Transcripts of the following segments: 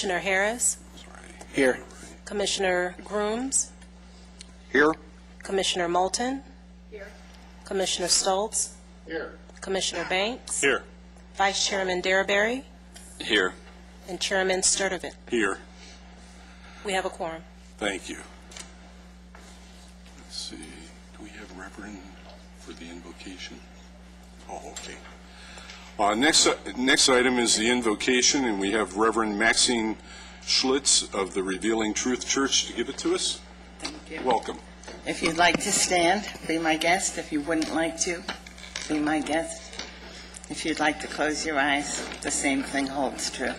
Commissioner Harris, Here. Commissioner Grooms, Here. Commissioner Moulton, Commissioner Stoltz, Here. Commissioner Banks, Here. Vice Chairman Darabary, Here. and Chairman Sturdivant. Here. We have a quorum. Thank you. Let's see, do we have Reverend for the invocation? Oh, okay. Next item is the invocation, and we have Reverend Maxine Schlitz of the Revealing Truth Church to give it to us. Thank you. Welcome. If you'd like to stand, be my guest. If you wouldn't like to, be my guest. If you'd like to close your eyes, the same thing holds true.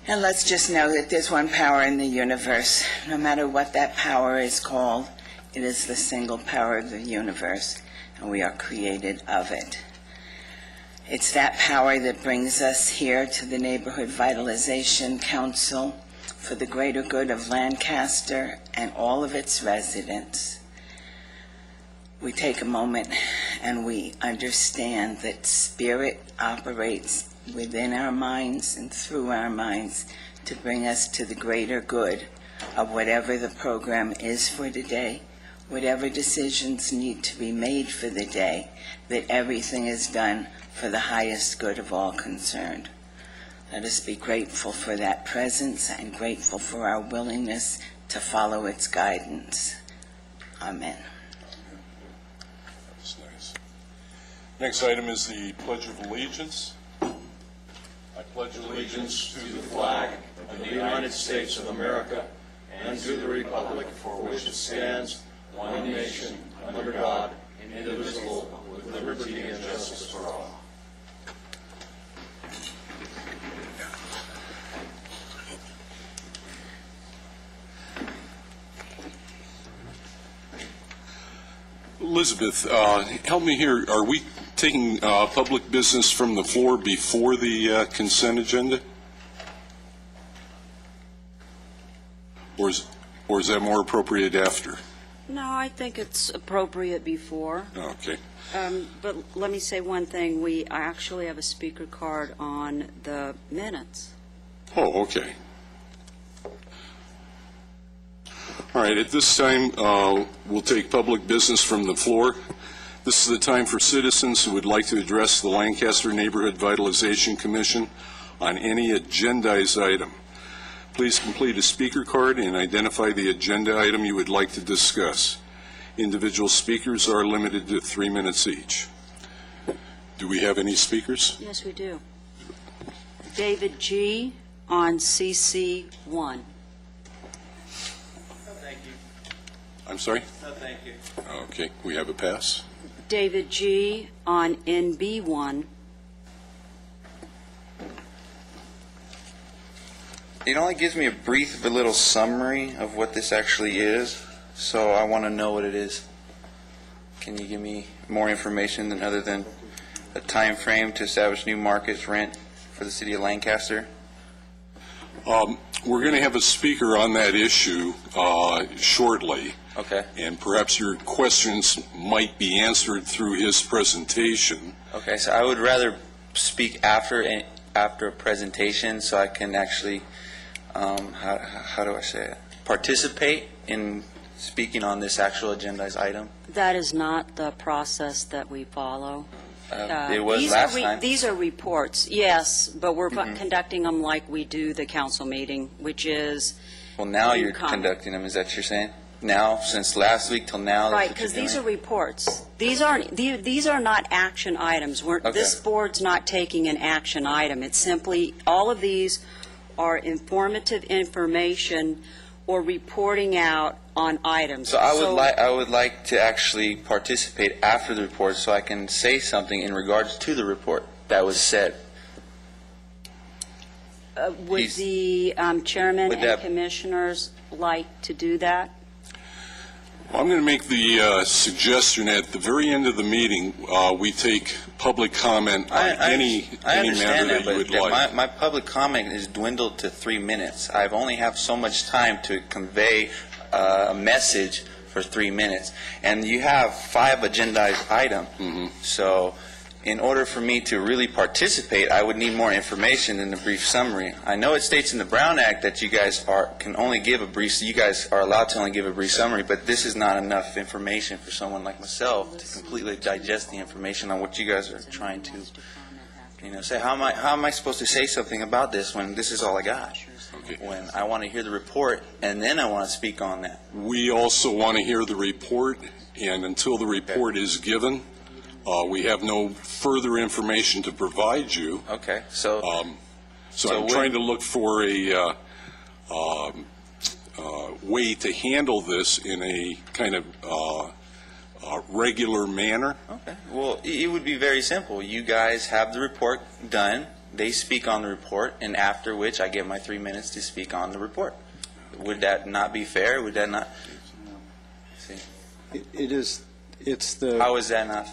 And let's just know that there's one power in the universe. No matter what that power is called, it is the single power of the universe, and we are created of it. It's that power that brings us here to the Neighborhood Vitalization Council for the greater good of Lancaster and all of its residents. We take a moment and we understand that spirit operates within our minds and through our minds to bring us to the greater good of whatever the program is for today, whatever decisions need to be made for the day, that everything is done for the highest good of all concerned. Let us be grateful for that presence and grateful for our willingness to follow its guidance. Amen. That's nice. Next item is the Pledge of Allegiance. I pledge allegiance to the flag of the United States of America and to the republic for which it stands, one nation, under God, indivisible, with liberty and justice for all. Elizabeth, help me here. Are we taking public business from the floor before the consent agenda? Or is that more appropriate after? No, I think it's appropriate before. Okay. But let me say one thing. We actually have a speaker card on the minutes. Oh, okay. All right, at this time, we'll take public business from the floor. This is the time for citizens who would like to address the Lancaster Neighborhood Vitalization Commission on any agendized item. Please complete a speaker card and identify the agenda item you would like to discuss. Individual speakers are limited to 3 minutes each. Do we have any speakers? Yes, we do. David G. on CC1. I'm sorry? No, thank you. Okay, we have a pass. David G. on NB1. It only gives me a brief but little summary of what this actually is, so I want to know what it is. Can you give me more information other than a time frame to establish new markets rent for the city of Lancaster? We're going to have a speaker on that issue shortly. Okay. And perhaps your questions might be answered through his presentation. Okay, so I would rather speak after a presentation so I can actually, how do I say it, participate in speaking on this actual agendized item. That is not the process that we follow. It was last time. These are reports, yes, but we're conducting them like we do the council meeting, which is... Well, now you're comment. conducting them, is that what you're saying? Now, since last week till now? Right, because these are reports. These are not action items. Okay. This board's not taking an action item. It's simply, all of these are informative information or reporting out on items. So I would like to actually participate after the report so I can say something in regards to the report that was said. Would the chairman and commissioners like to do that? Well, I'm going to make the suggestion at the very end of the meeting, we take public comment on any matter that you would like. My public comment is dwindled to 3 minutes. I've only have so much time to convey a message for 3 minutes. And you have 5 agendized items. So in order for me to really participate, I would need more information than a brief summary. I know it states in the Brown Act that you guys can only give a brief, you guys are allowed to only give a brief summary, but this is not enough information for someone like myself to completely digest the information on what you guys are trying to, say. How am I supposed to say something about this when this is all I got? Okay. When I want to hear the report, and then I want to speak on that. We also want to hear the report, and until the report is given, we have no further information to provide you. Okay, so I'm trying to look for a way to handle this in a kind of regular manner. okay. Well, it would be very simple. You guys have the report done. They speak on the report, and after which I get my 3 minutes to speak on the report. Would that not be fair? Would that not? See, It is, it's the, how is that not?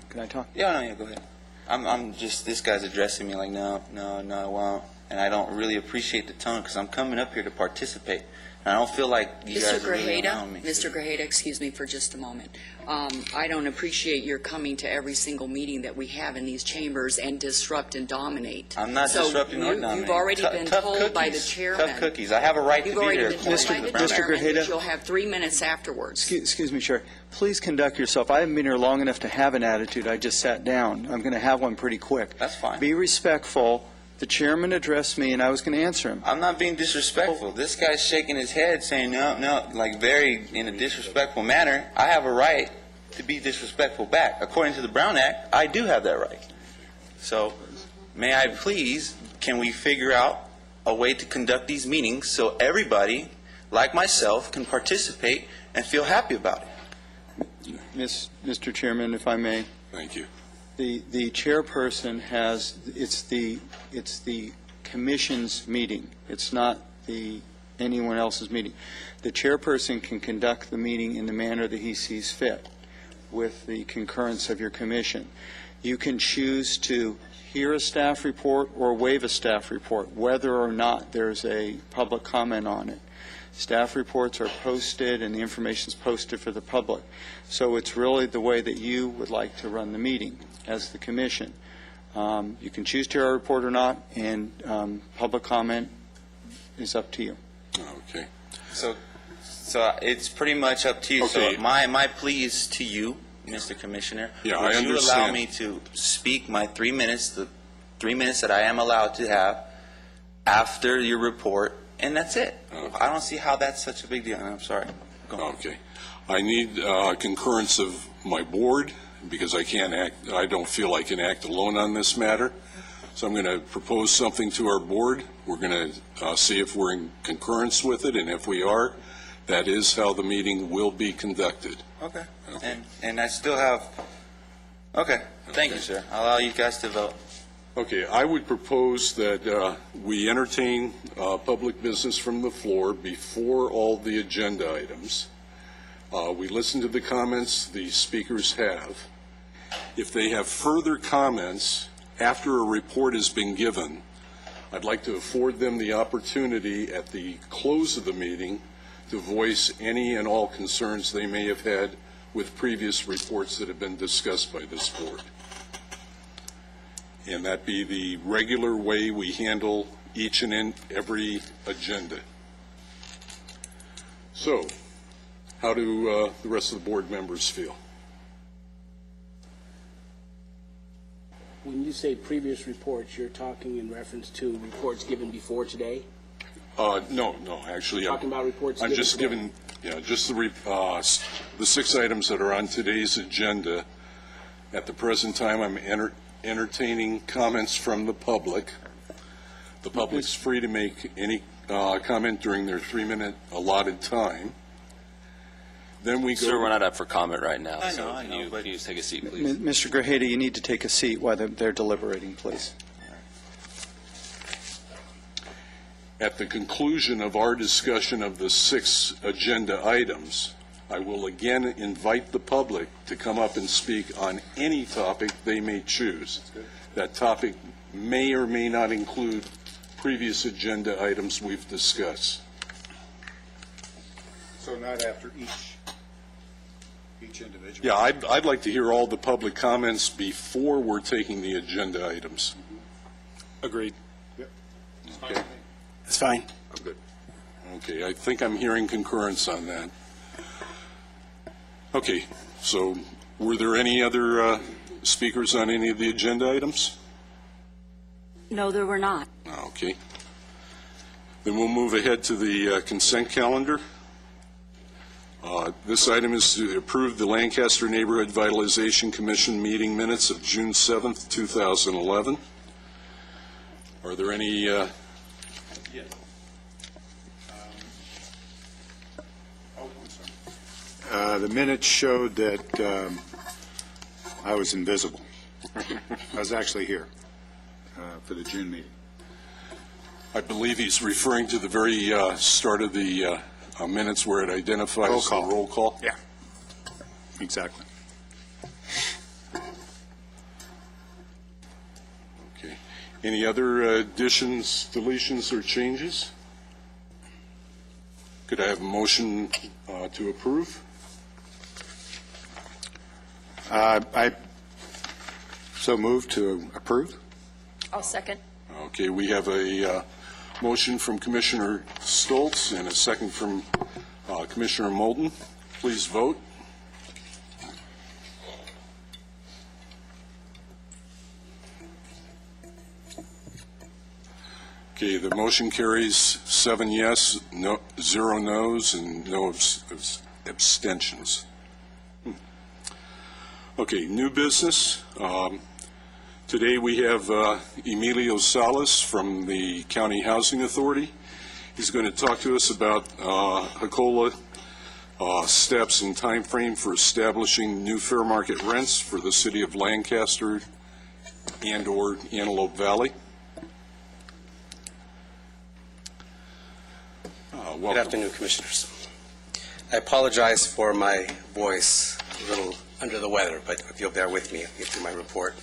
can I talk? Yeah, go ahead. I'm just, this guy's addressing me like, no, I won't. And I don't really appreciate the tone because I'm coming up here to participate. And I don't feel like you guys are really allowing me. Mr. Grajeda, excuse me for just a moment. I don't appreciate your coming to every single meeting that we have in these chambers and disrupt and dominate. I'm not disrupting or dominating. You've already been Tough told by the cookies. chairman. Tough cookies. I have a right to You've be already here. been told by the Mr. chairman that Grajeda. you'll have 3 minutes afterwards. Excuse me, Chair. Please conduct yourself. I haven't been here long enough to have an attitude. I just sat down. I'm going to have one pretty quick. That's fine. Be respectful. The chairman addressed me, and I was going to answer him. I'm not being disrespectful. This guy's shaking his head saying no, like very in a disrespectful manner. I have a right to be disrespectful back. According to the Brown Act, I do have that right. So, may I please, can we figure out a way to conduct these meetings so everybody, like myself, can participate and feel happy about it? Mr. Chairman, if I may. Thank you. The chairperson has, it's the commission's meeting. It's not anyone else's meeting. The chairperson can conduct the meeting in the manner that he sees fit with the concurrence of your commission. You can choose to hear a staff report or waive a staff report, whether or not there's a public comment on it. Staff reports are posted and the information is posted for the public. So it's really the way that you would like to run the meeting as the commission. You can choose to hear a report or not, and public comment is up to you. Okay. So it's pretty much up to you. Okay. So my plea is to you, Mr. Commissioner. Yeah, would I you allow understand. me to speak my 3 minutes, the 3 minutes that I am allowed to have after your report, and that's it. Okay. I don't see how that's such a big deal. I'm sorry. Go on. Okay. I need concurrence of my board because I don't feel I can act alone on this matter. So I'm going to propose something to our board. We're going to see if we're in concurrence with it, and if we are, that is how the meeting will be conducted. Okay. Okay. And I still have, okay. Thank you, Okay. sir. I'll allow you guys to vote. Okay, I would propose that we entertain public business from the floor before all the agenda items. We listen to the comments the speakers have. If they have further comments after a report has been given, I'd like to afford them the opportunity at the close of the meeting to voice any and all concerns they may have had with previous reports that have been discussed by this board. And that be the regular way we handle each and every agenda. So, how do the rest of the board members feel? When you say previous reports, you're talking in reference to reports given before today? No, actually, Talking about reports I'm given just today? giving, just the 6 items that are on today's agenda. At the present time, I'm entertaining comments from the public. The public's free to make any comment during their 3-minute allotted time. Then we go. Sir, we're not up for comment right now. I know, so I can know, you but- please take a seat, please? Mr. Grajeda, you need to take a seat while they're deliberating, please. At the conclusion of our discussion of the 6 agenda items, I will again invite the public to come up and speak on any topic they may choose. That topic may or may not include previous agenda items we've discussed. So not after each each individual. Yeah, I'd like to hear all the public comments before we're taking the agenda items. Agreed. Okay. That's fine. I'm good. Okay, I think I'm hearing concurrence on that. Okay, so were there any other speakers on any of the agenda items? No, there were not. Okay. Then we'll move ahead to the consent calendar. This item is to approve the Lancaster Neighborhood Vitalization Commission meeting minutes of June 7th, 2011. Are there any... The minutes showed that I was invisible. I was actually here for the June meeting. I believe he's referring to the very start of the minutes where it identifies Roll call. the roll call. Yeah, exactly. Okay. Any other additions, deletions, or changes? Could I have a motion to approve? I so moved to approve. I'll second. Okay, we have a motion from Commissioner Stoltz and a second from Commissioner Moulton. Please vote. Okay, the motion carries 7 yes, 0 no's, and no abstentions. Okay, new business. Today we have Emilio Salas from the County Housing Authority. He's going to talk to us about HCOLA steps and time frame for establishing new fair market rents for the city of Lancaster and/or Antelope Valley. Welcome. Good afternoon, Commissioners. I apologize for my voice, a little under the weather, but if you'll bear with me, I'll get through my report.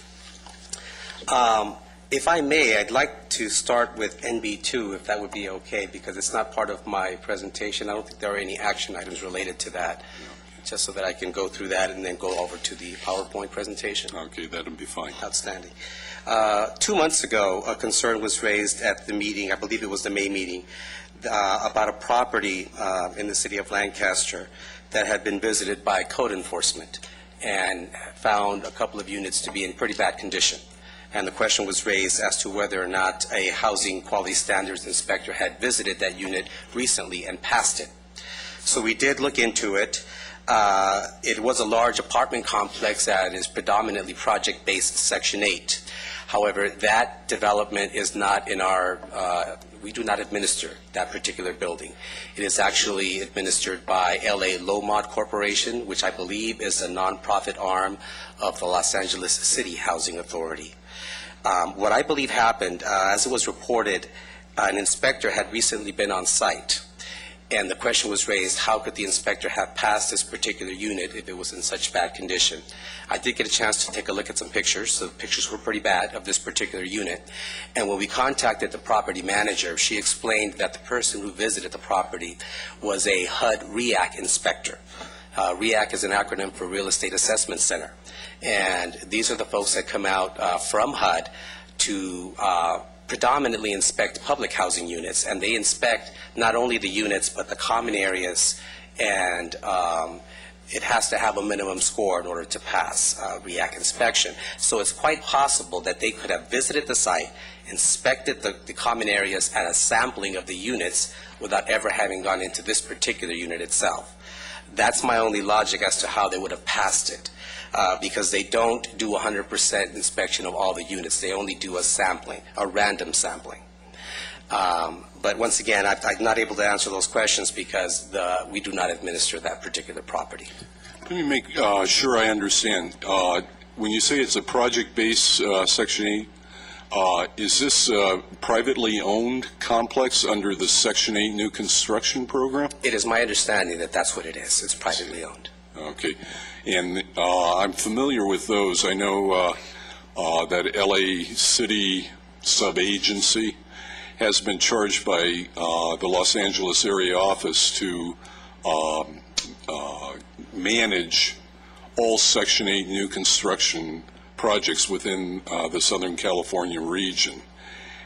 If I may, I'd like to start with NB2, if that would be okay, because it's not part of my presentation. I don't think there are any action items related to that, just so that I can go through that and then go over to the PowerPoint presentation. Okay, that'll be fine. Outstanding. 2 months ago, a concern was raised at the meeting, I believe it was the May meeting, about a property in the city of Lancaster that had been visited by code enforcement and found a couple of units to be in pretty bad condition. And the question was raised as to whether or not a housing quality standards inspector had visited that unit recently and passed it. So we did look into it. It was a large apartment complex that is predominantly project-based Section 8. However, that development is not in our, we do not administer that particular building. It is actually administered by LA Lomod Corporation, which I believe is a nonprofit arm of the Los Angeles City Housing Authority. What I believe happened, as it was reported, an inspector had recently been on site, and the question was raised, how could the inspector have passed this particular unit if it was in such bad condition? I did get a chance to take a look at some pictures. So the pictures were pretty bad of this particular unit. And when we contacted the property manager, she explained that the person who visited the property was a HUD REAC inspector. REAC is an acronym for Real Estate Assessment Center. And these are the folks that come out from HUD to predominantly inspect public housing units, and they inspect not only the units but the common areas, and it has to have a minimum score in order to pass REAC inspection. So it's quite possible that they could have visited the site, inspected the common areas and a sampling of the units without ever having gone into this particular unit itself. That's my only logic as to how they would have passed it. Because they don't do 100% inspection of all the units. They only do a sampling, a random sampling. But once again, I'm not able to answer those questions because we do not administer that particular property. Let me make sure I understand. When you say it's a project-based Section 8, is this a privately owned complex under the Section 8 new construction program? It is my understanding that that's what it is. It's privately owned. Okay. And I'm familiar with those. I know that LA City sub-agency has been charged by the Los Angeles area office to manage all Section 8 new construction projects within the Southern California region.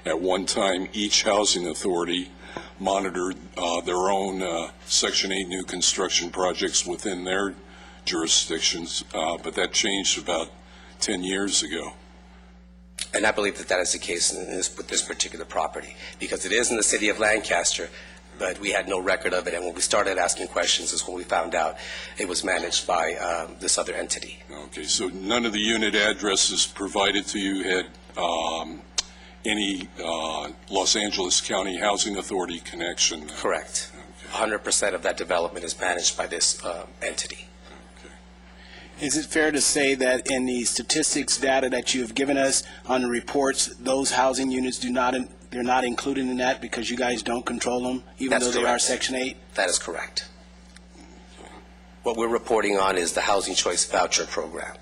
At one time, each housing authority monitored their own Section 8 new construction projects within their jurisdictions, but that changed about 10 years ago. And I believe that that is the case with this particular property, because it is in the city of Lancaster, but we had no record of it, and when we started asking questions is when we found out it was managed by this other entity. Okay, so none of the unit addresses provided to you had any Los Angeles County Housing Authority connection? Correct. 100% of that development is managed by this entity. Is it fair to say that in the statistics data that you have given us on the reports, those housing units they're not included in that because you guys don't control them, even That's though they are correct. Section 8? That is correct. What we're reporting on is the Housing Choice Voucher Program.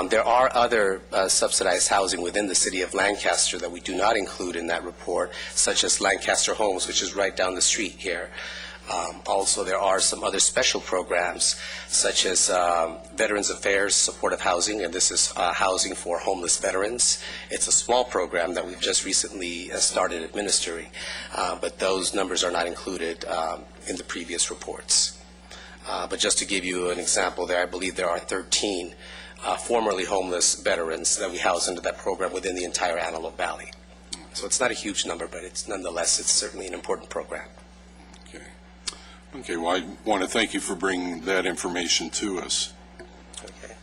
There are other subsidized housing within the city of Lancaster that we do not include in that report, such as Lancaster Homes, which is right down the street here. Also, there are some other special programs, such as Veterans Affairs Supportive Housing, and this is housing for homeless veterans. It's a small program that we've just recently started administering, but those numbers are not included in the previous reports. But just to give you an example there, I believe there are 13 formerly homeless veterans that we house under that program within the entire Antelope Valley. So it's not a huge number, but it's certainly an important program. Okay, well, I want to thank you for bringing that information to us. Okay.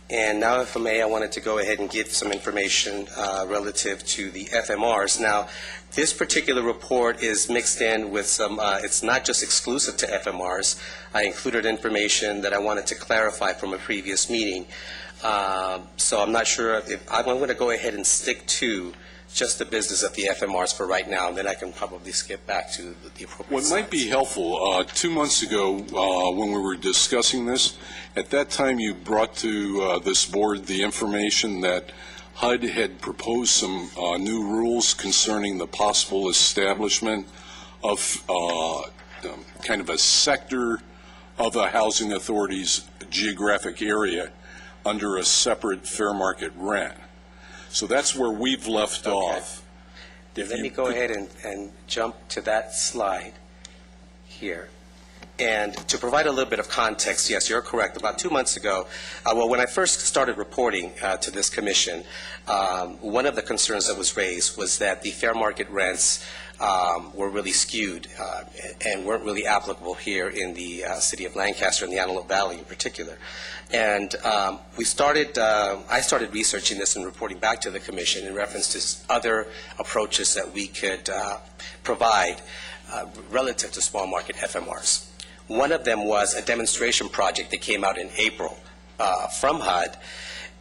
And now, if I may, I wanted to go ahead and give some information relative to the FMRs. Now, this particular report is mixed in with some, it's not just exclusive to FMRs. I included information that I wanted to clarify from a previous meeting. So I'm not sure if, I'm going to go ahead and stick to just the business of the FMRs for right now, and then I can probably skip back to the appropriate What might be helpful, 2 months ago when we were discussing this, at that time you brought to this board the information that HUD had proposed some new rules concerning the possible establishment of kind of a sector of a housing authority's geographic area under a separate fair market rent. So that's where we've left off. Let me go ahead and jump to that slide here. And to provide a little bit of context, yes, you're correct. About 2 months ago, well, when I first started reporting to this commission, one of the concerns that was raised was that the fair market rents were really skewed and weren't really applicable here in the city of Lancaster and the Antelope Valley in particular. And I started researching this and reporting back to the commission in reference to other approaches that we could provide relative to small market FMRs. One of them was a demonstration project that came out in April from HUD,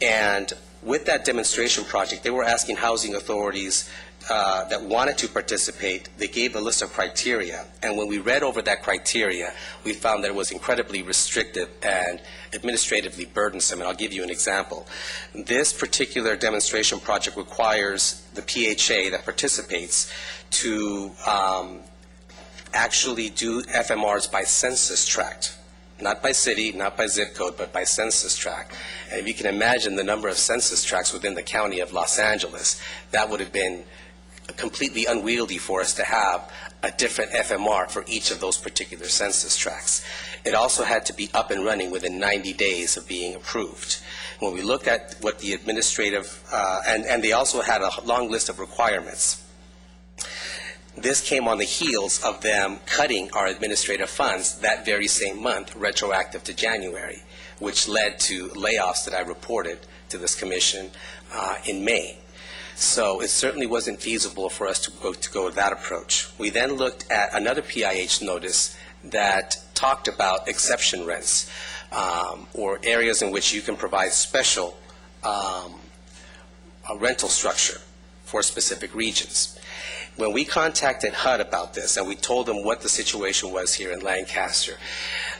and with that demonstration project, they were asking housing authorities that wanted to participate. They gave a list of criteria, and when we read over that criteria, we found that it was incredibly restrictive and administratively burdensome, and I'll give you an example. This particular demonstration project requires the PHA that participates to actually do FMRs by census tract, not by city, not by zip code, but by census tract. And if you can imagine the number of census tracts within the county of Los Angeles, that would have been completely unwieldy for us to have a different FMR for each of those particular census tracts. It also had to be up and running within 90 days of being approved. When we look at what the administrative, and they also had a long list of requirements. This came on the heels of them cutting our administrative funds that very same month, retroactive to January, which led to layoffs that I reported to this commission in May. So it certainly wasn't feasible for us to go with that approach. We then looked at another PIH notice that talked about exception rents, or areas in which you can provide special rental structure for specific regions. When we contacted HUD about this and we told them what the situation was here in Lancaster,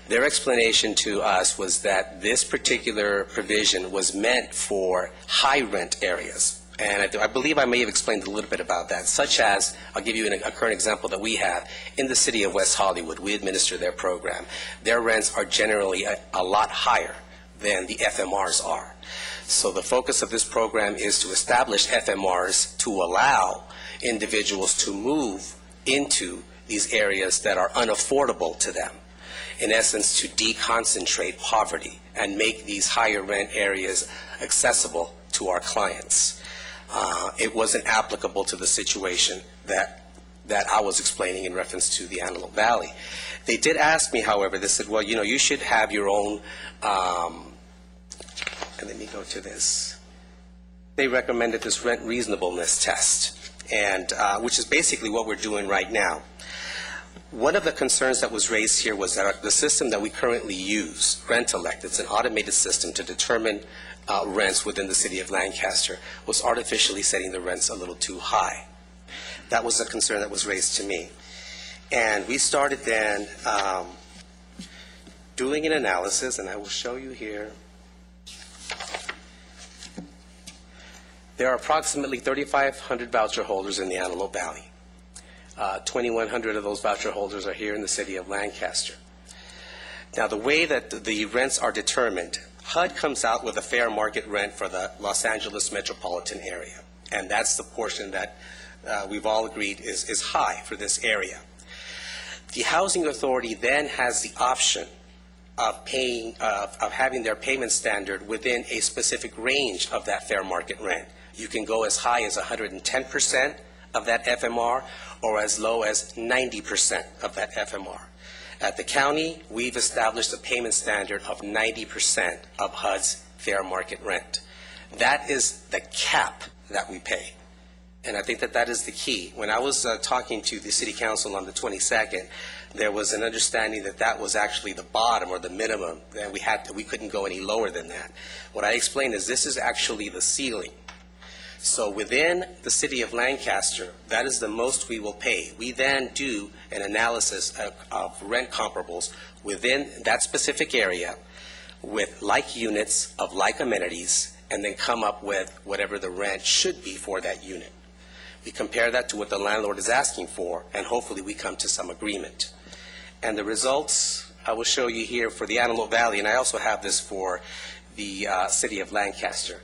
their explanation to us was that this particular provision was meant for high rent areas. And I believe I may have explained a little bit about that, such as, I'll give you a current example that we have. In the city of West Hollywood, we administer their program. Their rents are generally a lot higher than the FMRs are. So the focus of this program is to establish FMRs to allow individuals to move into these areas that are unaffordable to them. In essence, to deconcentrate poverty and make these higher rent areas accessible to our clients. It wasn't applicable to the situation that I was explaining in reference to the Antelope Valley. They did ask me, however, they said, well, you know, you should have your own, and let me go to this. They recommended this rent reasonableness test, and which is basically what we're doing right now. One of the concerns that was raised here was that the system that we currently use, Rent-elect, it's an automated system to determine rents within the city of Lancaster, was artificially setting the rents a little too high. That was a concern that was raised to me. And we started then doing an analysis, and I will show you here. There are approximately 3,500 voucher holders in the Antelope Valley. 2,100 of those voucher holders are here in the city of Lancaster. Now, the way that the rents are determined, HUD comes out with a fair market rent for the Los Angeles metropolitan area, and that's the portion that we've all agreed is high for this area. The Housing Authority then has the option of paying, of having their payment standard within a specific range of that fair market rent. You can go as high as 110% of that FMR or as low as 90% of that FMR. At the county, we've established a payment standard of 90% of HUD's fair market rent. That is the cap that we pay. And I think that that is the key. When I was talking to the City Council on the 22nd, there was an understanding that that was actually the bottom or the minimum, that we couldn't go any lower than that. What I explained is this is actually the ceiling. So within the city of Lancaster, that is the most we will pay. We then do an analysis of rent comparables within that specific area with like units of like amenities, and then come up with whatever the rent should be for that unit. We compare that to what the landlord is asking for, and hopefully we come to some agreement. And the results I will show you here for the Antelope Valley, and I also have this for the city of Lancaster.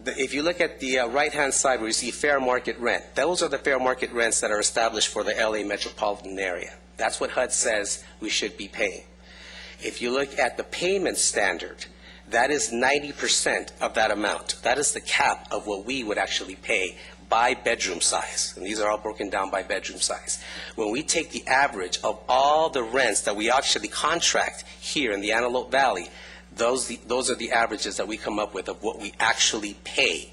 If you look at the right-hand side where you see fair market rent, those are the fair market rents that are established for the LA metropolitan area. That's what HUD says we should be paying. If you look at the payment standard, that is 90% of that amount. That is the cap of what we would actually pay by bedroom size, and these are all broken down by bedroom size. When we take the average of all the rents that we actually contract here in the Antelope Valley, those are the averages that we come up with of what we actually pay,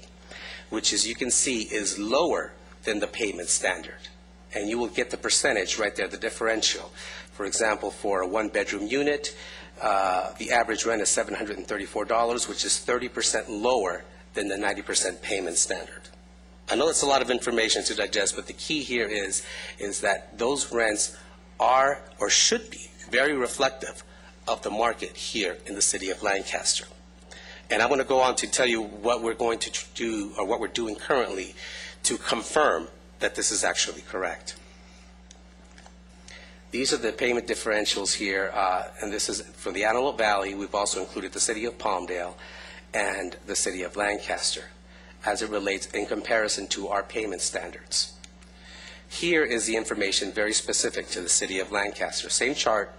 which, as you can see, is lower than the payment standard. And you will get the percentage right there, the differential. For example, for a one-bedroom unit, the average rent is $734, which is 30% lower than the 90% payment standard. I know it's a lot of information to digest, but the key here is that those rents are or should be very reflective of the market here in the city of Lancaster. And I'm going to go on to tell you what we're going to do, or what we're doing currently, to confirm that this is actually correct. These are the payment differentials here, and this is for the Antelope Valley. We've also included the city of Palmdale and the city of Lancaster as it relates in comparison to our payment standards. Here is the information very specific to the city of Lancaster. Same chart,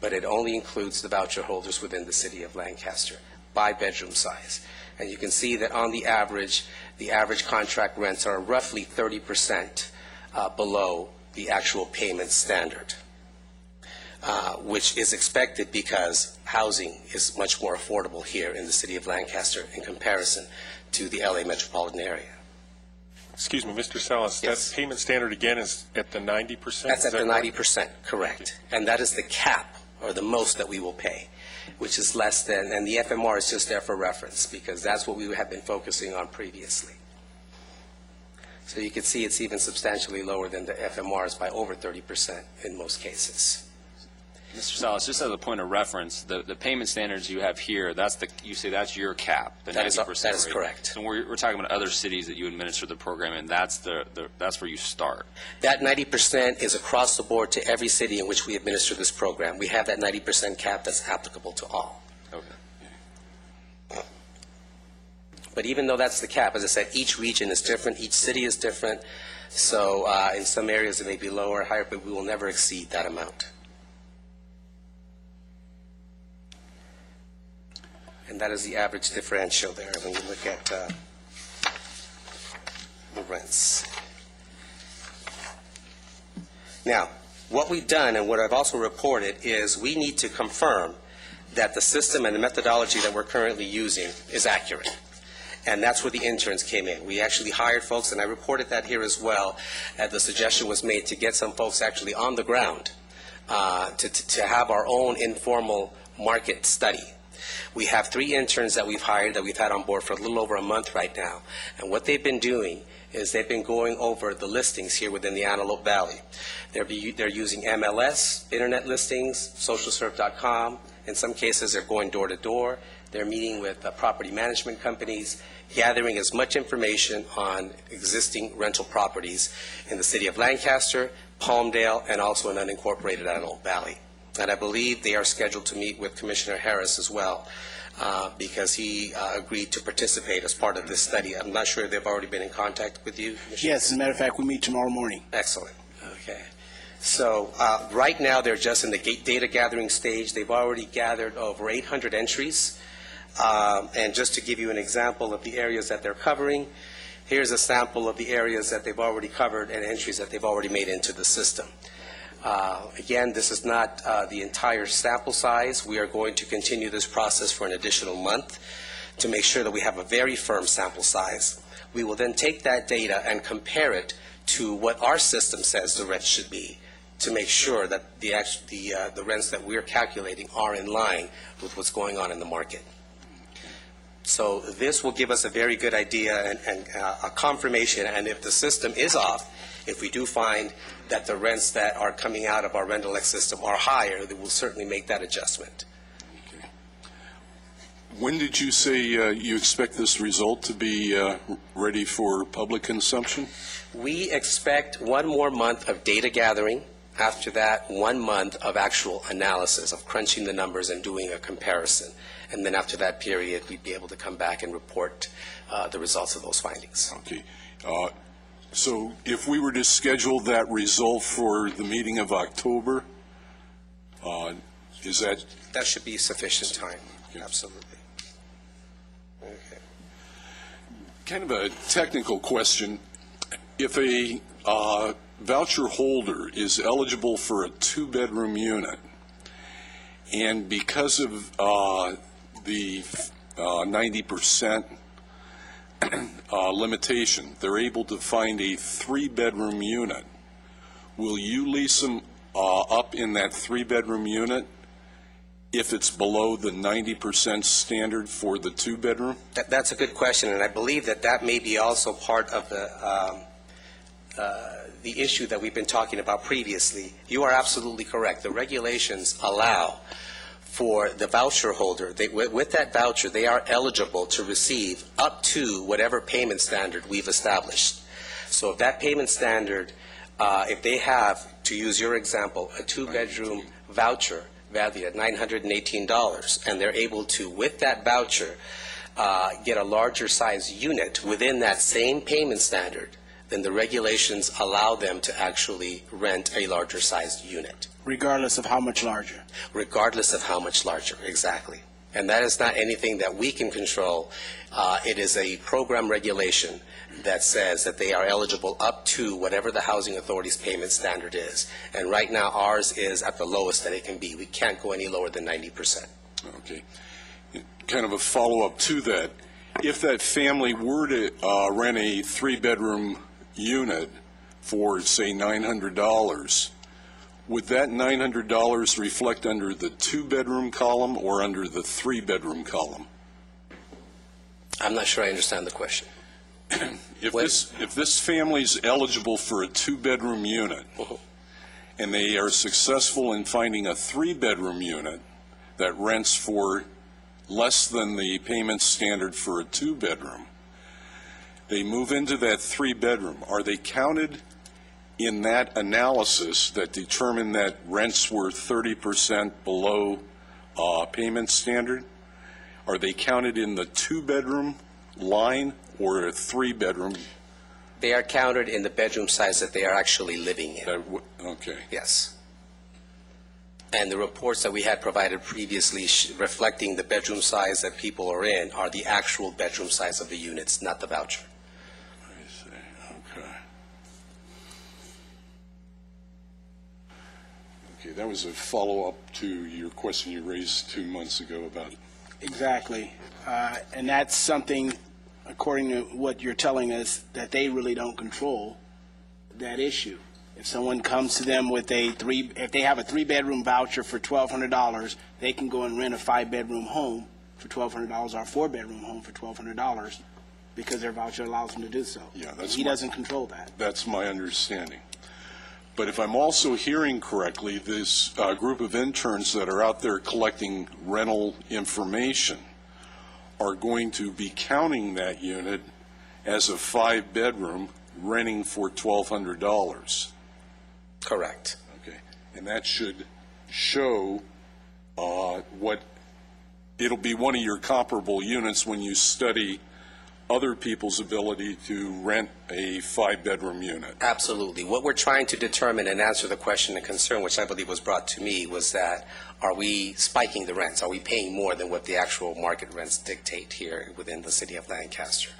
but it only includes the voucher holders within the city of Lancaster by bedroom size. And you can see that on the average contract rents are roughly 30% below the actual payment standard, which is expected because housing is much more affordable here in the city of Lancaster in comparison to the LA metropolitan area. Excuse me, Mr. Salas, Yes. that payment standard again is at the 90%? That's at Is the that 90%, correct. And that is the cap, or the most that we will pay, which is less than, and the FMR is just there for reference, because that's what we have been focusing on previously. So you can see it's even substantially lower than the FMRs by over 30% in most cases. Mr. Salas, just as a point of reference, the payment standards you have here, you say that's your cap, the 90% That is rate. correct. So we're talking about other cities that you administer the program in, that's where you start. That 90% is across the board to every city in which we administer this program. We have that 90% cap that's applicable to all. Okay. But even though that's the cap, as I said, each region is different, each city is different, so in some areas it may be lower or higher, but we will never exceed that amount. And that is the average differential there when you look at the rents. Now, what we've done and what I've also reported is we need to confirm that the system and the methodology that we're currently using is accurate. And that's where the interns came in. We actually hired folks, and I reported that here as well, and the suggestion was made to get some folks actually on the ground to have our own informal market study. We have 3 interns that we've hired that we've had on board for a little over a month right now. And what they've been doing is they've been going over the listings here within the Antelope Valley. They're using MLS, internet listings, socialserve.com. In some cases, they're going door to door. They're meeting with property management companies, gathering as much information on existing rental properties in the city of Lancaster, Palmdale, and also in unincorporated Antelope Valley. And I believe they are scheduled to meet with Commissioner Harris as well, because he agreed to participate as part of this study. I'm not sure if they've already been in contact with you, Commissioner. Yes, as a matter of fact, we meet tomorrow morning. Excellent. Okay. So right now, they're just in the data gathering stage. They've already gathered over 800 entries. And just to give you an example of the areas that they're covering, here's a sample of the areas that they've already covered and entries that they've already made into the system. Again, this is not the entire sample size. We are going to continue this process for an additional month to make sure that we have a very firm sample size. We will then take that data and compare it to what our system says the rent should be, to make sure that the rents that we're calculating are in line with what's going on in the market. So this will give us a very good idea and a confirmation, and if the system is off, if we do find that the rents that are coming out of our Rental-X system are higher, then we'll certainly make that adjustment. Okay. When did you say you expect this result to be ready for public consumption? We expect 1 more month of data gathering. After that, 1 month of actual analysis, of crunching the numbers and doing a comparison. And then after that period, we'd be able to come back and report the results of those findings. Okay. So if we were to schedule that result for the meeting of October, is that? That should be sufficient time. Okay. Absolutely. Okay. Kind of a technical question. If a voucher holder is eligible for a 2-bedroom unit, and because of the 90% limitation, they're able to find a 3-bedroom unit, will you lease them up in that 3-bedroom unit if it's below the 90% standard for the 2-bedroom? That's a good question, and I believe that may be also part of the issue that we've been talking about previously. You are absolutely correct. The regulations allow for the voucher holder, with that voucher, they are eligible to receive up to whatever payment standard we've established. So if that payment standard, if they have, to use your example, a 2-bedroom voucher valued at $918, and they're able to, with that voucher, get a larger size unit within that same payment standard, then the regulations allow them to actually rent a larger sized unit. Regardless of how much larger? Regardless of how much larger, exactly. And that is not anything that we can control. It is a program regulation that says that they are eligible up to whatever the housing authority's payment standard is. And right now, ours is at the lowest that it can be. We can't go any lower than 90%. Okay. Kind of a follow-up to that. If that family were to rent a 3-bedroom unit for, say, $900, would that $900 reflect under the 2-bedroom column or under the 3-bedroom column? I'm not sure I understand the question. If this family's eligible for a 2-bedroom unit, and they are successful in finding a 3-bedroom unit that rents for less than the payment standard for a 2-bedroom, they move into that 3-bedroom. Are they counted in that analysis that determined that rents were 30% below payment standard? Are they counted in the 2-bedroom line or a three-bedroom? They are counted in the bedroom size that they are actually living in. Okay. Yes. And the reports that we had provided previously reflecting the bedroom size that people are in are the actual bedroom size of the units, not the voucher. I see. Okay. Okay, that was a follow-up to your question you raised 2 months ago about. Exactly. And that's something, according to what you're telling us, that they really don't control that issue. If someone comes to them with if they have a 3-bedroom voucher for $1,200, they can go and rent a 5-bedroom home for $1,200 or a 4-bedroom home for $1,200 because their voucher allows them to do so. Yeah, that's he doesn't control that. That's my understanding. But if I'm also hearing correctly, this group of interns that are out there collecting rental information are going to be counting that unit as a 5-bedroom renting for $1,200. Correct. Okay. And that should show what it'll be one of your comparable units when you study other people's ability to rent a 5-bedroom unit. Absolutely. What we're trying to determine and answer the question and concern, which I believe was brought to me, was that are we spiking the rents? Are we paying more than what the actual market rents dictate here within the city of Lancaster?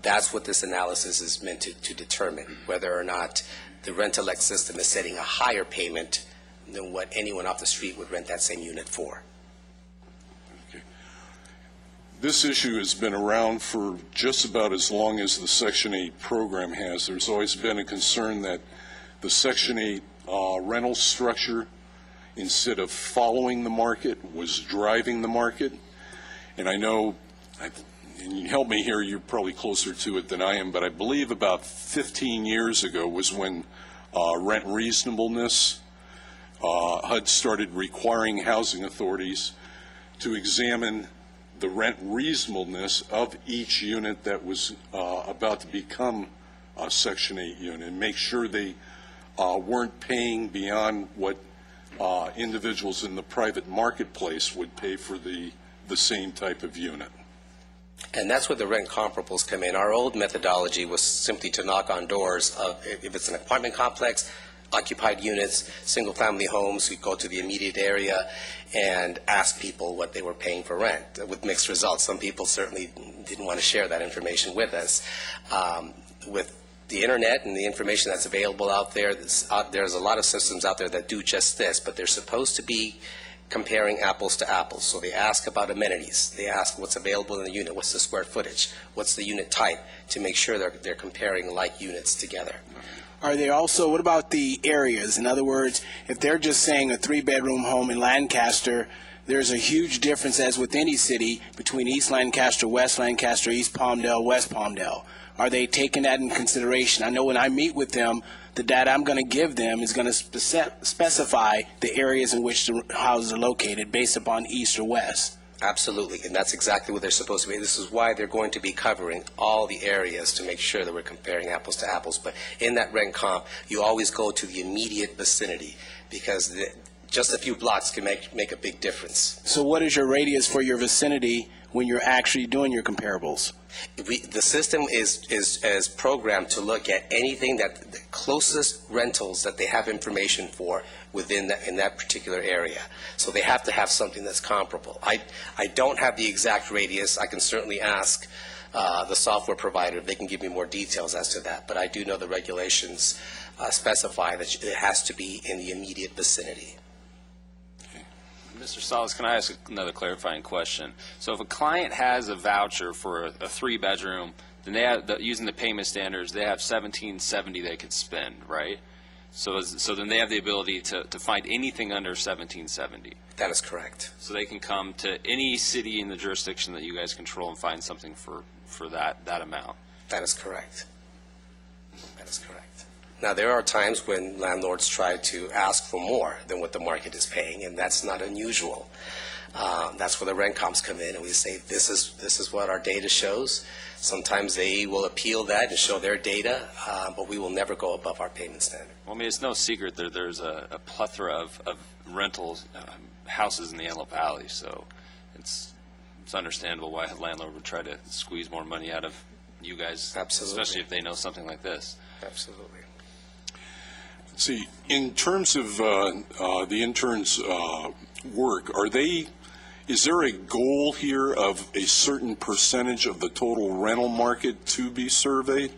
That's what this analysis is meant to determine, whether or not the Rent-elect system is setting a higher payment than what anyone off the street would rent that same unit for. Okay. This issue has been around for just about as long as the Section 8 program has. There's always been a concern that the Section 8 rental structure, instead of following the market, was driving the market. And I know, and you help me here, you're probably closer to it than I am, but I believe about 15 years ago was when rent reasonableness, HUD started requiring housing authorities to examine the rent reasonableness of each unit that was about to become a Section 8 unit, and make sure they weren't paying beyond what individuals in the private marketplace would pay for the same type of unit. And that's where the rent comparables come in. Our old methodology was simply to knock on doors of, if it's an apartment complex, occupied units, single-family homes, we go to the immediate area and ask people what they were paying for rent, with mixed results. Some people certainly didn't want to share that information with us. With the internet and the information that's available out there, there's a lot of systems out there that do just this, but they're supposed to be comparing apples to apples. So they ask about amenities. They ask what's available in the unit, what's the square footage, what's the unit type, to make sure they're comparing like units together. Are they also, what about the areas? In other words, if they're just saying a 3-bedroom home in Lancaster, there's a huge difference, as with any city, between East Lancaster, West Lancaster, East Palmdale, West Palmdale. Are they taking that in consideration? I know when I meet with them, the data I'm going to give them is going to specify the areas in which the houses are located based upon East or West. Absolutely, and that's exactly what they're supposed to be. This is why they're going to be covering all the areas to make sure that we're comparing apples to apples. But in that rent comp, you always go to the immediate vicinity, because just a few blocks can make a big difference. So what is your radius for your vicinity when you're actually doing your comparables? The system is programmed to look at anything that the closest rentals that they have information for in that particular area. So they have to have something that's comparable. I don't have the exact radius. I can certainly ask the software provider if they can give me more details as to that. But I do know the regulations specify that it has to be in the immediate vicinity. Mr. Salas, can I ask another clarifying question? So if a client has a voucher for a 3-bedroom, then they have, using the payment standards, they have $1,770 they could spend, right? So then they have the ability to find anything under $1,770. That is correct. So they can come to any city in the jurisdiction that you guys control and find something for that amount. That is correct. That is correct. Now, there are times when landlords try to ask for more than what the market is paying, and that's not unusual. That's where the rent comps come in, and we say, this is what our data shows. Sometimes they will appeal that and show their data, but we will never go above our payment standard. Well, I mean, it's no secret that there's a plethora of rentals, houses in the Antelope Valley, so it's understandable why a landlord would try to squeeze more money out of you guys. Absolutely. Especially if they know something like this. Absolutely. See, in terms of the interns' work, is there a goal here of a certain percentage of the total rental market to be surveyed?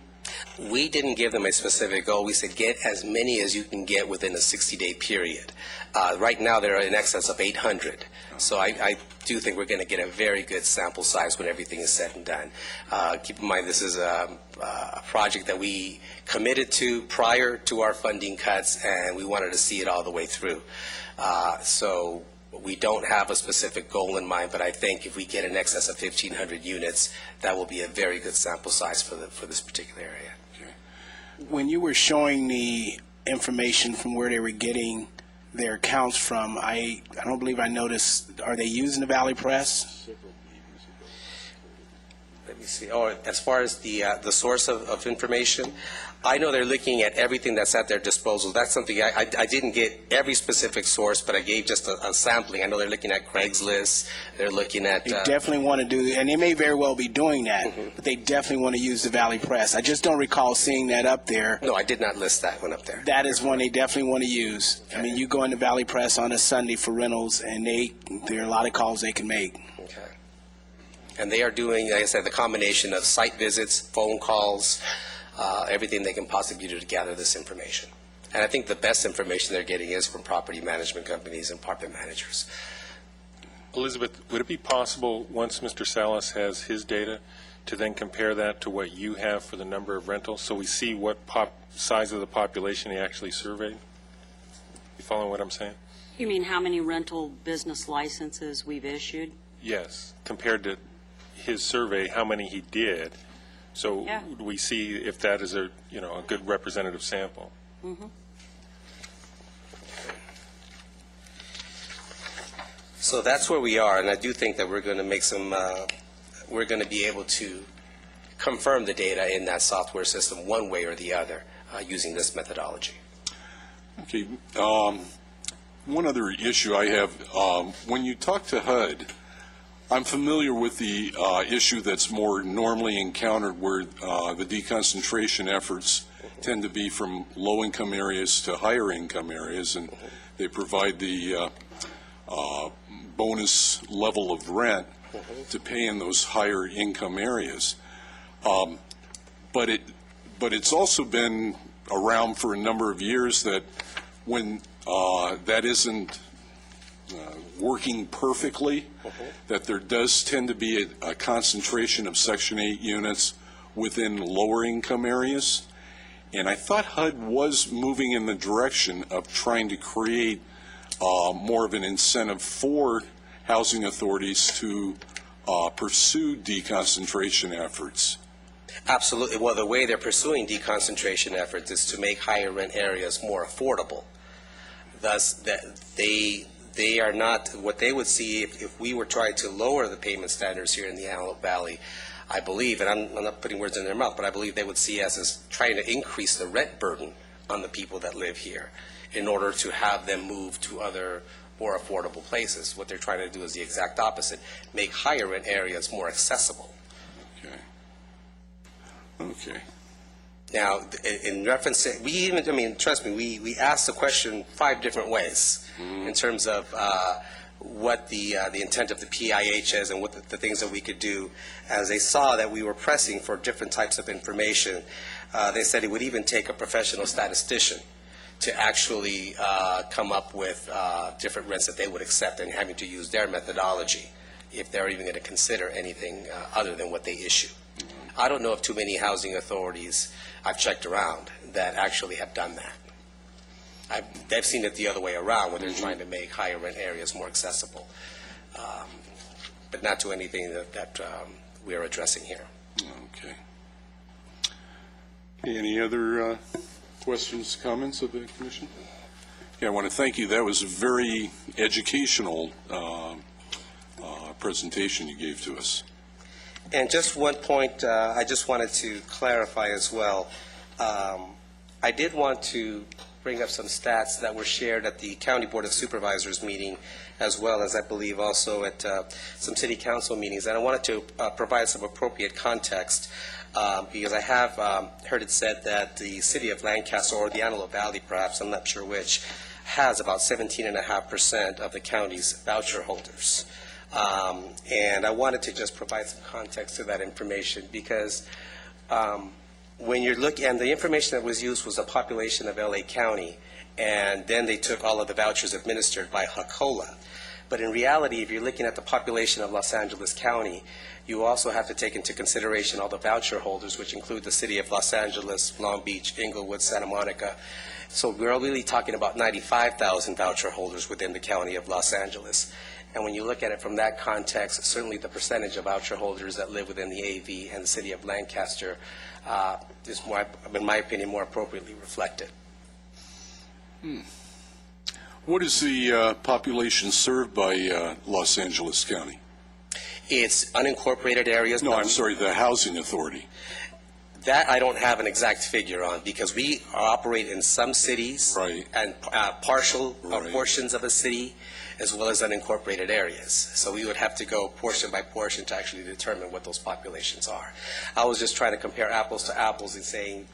We didn't give them a specific goal. We said get as many as you can get within a 60-day period. Right now, they're in excess of 800. So I do think we're going to get a very good sample size when everything is said and done. Keep in mind, this is a project that we committed to prior to our funding cuts, and we wanted to see it all the way through. So we don't have a specific goal in mind, but I think if we get in excess of 1,500 units, that will be a very good sample size for this particular area. When you were showing the information from where they were getting their accounts from, I don't believe I noticed, are they using the Valley Press? Let me see. Oh, as far as the source of information, I know they're looking at everything that's at their disposal. That's something I didn't get every specific source, but I gave just a sampling. I know they're looking at Craigslist. They're looking at. They definitely want to do, and they may very well be doing that, but they definitely want to use the Valley Press. I just don't recall seeing that up there. No, I did not list that one up there. That is one they definitely want to use. Okay. I mean, you go into Valley Press on a Sunday for rentals, and there are a lot of calls they can make. Okay. And they are doing, like I said, the combination of site visits, phone calls, everything they can possibly do to gather this information. And I think the best information they're getting is from property management companies and apartment managers. Elizabeth, would it be possible, once Mr. Salas has his data, to then compare that to what you have for the number of rentals, so we see what size of the population he actually surveyed? You following what I'm saying? You mean how many rental business licenses we've issued? Yes, compared to his survey, how many he did. So Yeah. we see if that is a good representative sample. Mm-hmm. So that's where we are, and I do think that we're going to make we're going to be able to confirm the data in that software system one way or the other using this methodology. Okay. One other issue I have, when you talk to HUD, I'm familiar with the issue that's more normally encountered where the deconcentration efforts tend to be from low-income areas to higher-income areas, and they provide the bonus level of rent to pay in those higher-income areas. But it's also been around for a number of years that when that isn't working perfectly, that there does tend to be a concentration of Section 8 units within lower income areas. And I thought HUD was moving in the direction of trying to create more of an incentive for housing authorities to pursue deconcentration efforts. Absolutely. Well, the way they're pursuing deconcentration efforts is to make higher rent areas more affordable. Thus, that they are not, what they would see if we were trying to lower the payment standards here in the Antelope Valley, I believe, and I'm not putting words in their mouth, but I believe they would see us as trying to increase the rent burden on the people that live here in order to have them move to other more affordable places. What they're trying to do is the exact opposite, make higher rent areas more accessible. Okay. Now, in reference to, trust me, we asked the question 5 different ways in terms of what the intent of the PIH is and what the things that we could do. As they saw that we were pressing for different types of information, they said it would even take a professional statistician to actually come up with different rents that they would accept and having to use their methodology if they're even going to consider anything other than what they issue. I don't know of too many housing authorities I've checked around that actually have done that. They've seen it the other way around when they're trying to make higher rent areas more accessible, but not to anything that we are addressing here. Okay. Any other questions, comments of the Commission? Yeah, I want to thank you. That was a very educational presentation you gave to us. And just one point I just wanted to clarify as well. I did want to bring up some stats that were shared at the County Board of Supervisors meeting, as well as I believe also at some city council meetings. And I wanted to provide some appropriate context because I have heard it said that the city of Lancaster, or the Antelope Valley perhaps, I'm not sure which, has about 17.5% of the county's voucher holders. And I wanted to just provide some context to that information because when you're looking, and the information that was used was the population of LA County, and then they took all of the vouchers administered by HACOLA. But in reality, if you're looking at the population of Los Angeles County, you also have to take into consideration all the voucher holders, which include the city of Los Angeles, Long Beach, Inglewood, Santa Monica. So we're really talking about 95,000 voucher holders within the county of Los Angeles. And when you look at it from that context, certainly the percentage of voucher holders that live within the AV and the city of Lancaster is, more, in my opinion, more appropriately reflected. What is the population served by Los Angeles County? It's unincorporated areas. No, I'm sorry, the Housing Authority. That I don't have an exact figure on because we operate in some cities and partial portions of a city as well as unincorporated areas. So we would have to go portion by portion to actually determine what those populations are. I was just trying to compare apples to apples and saying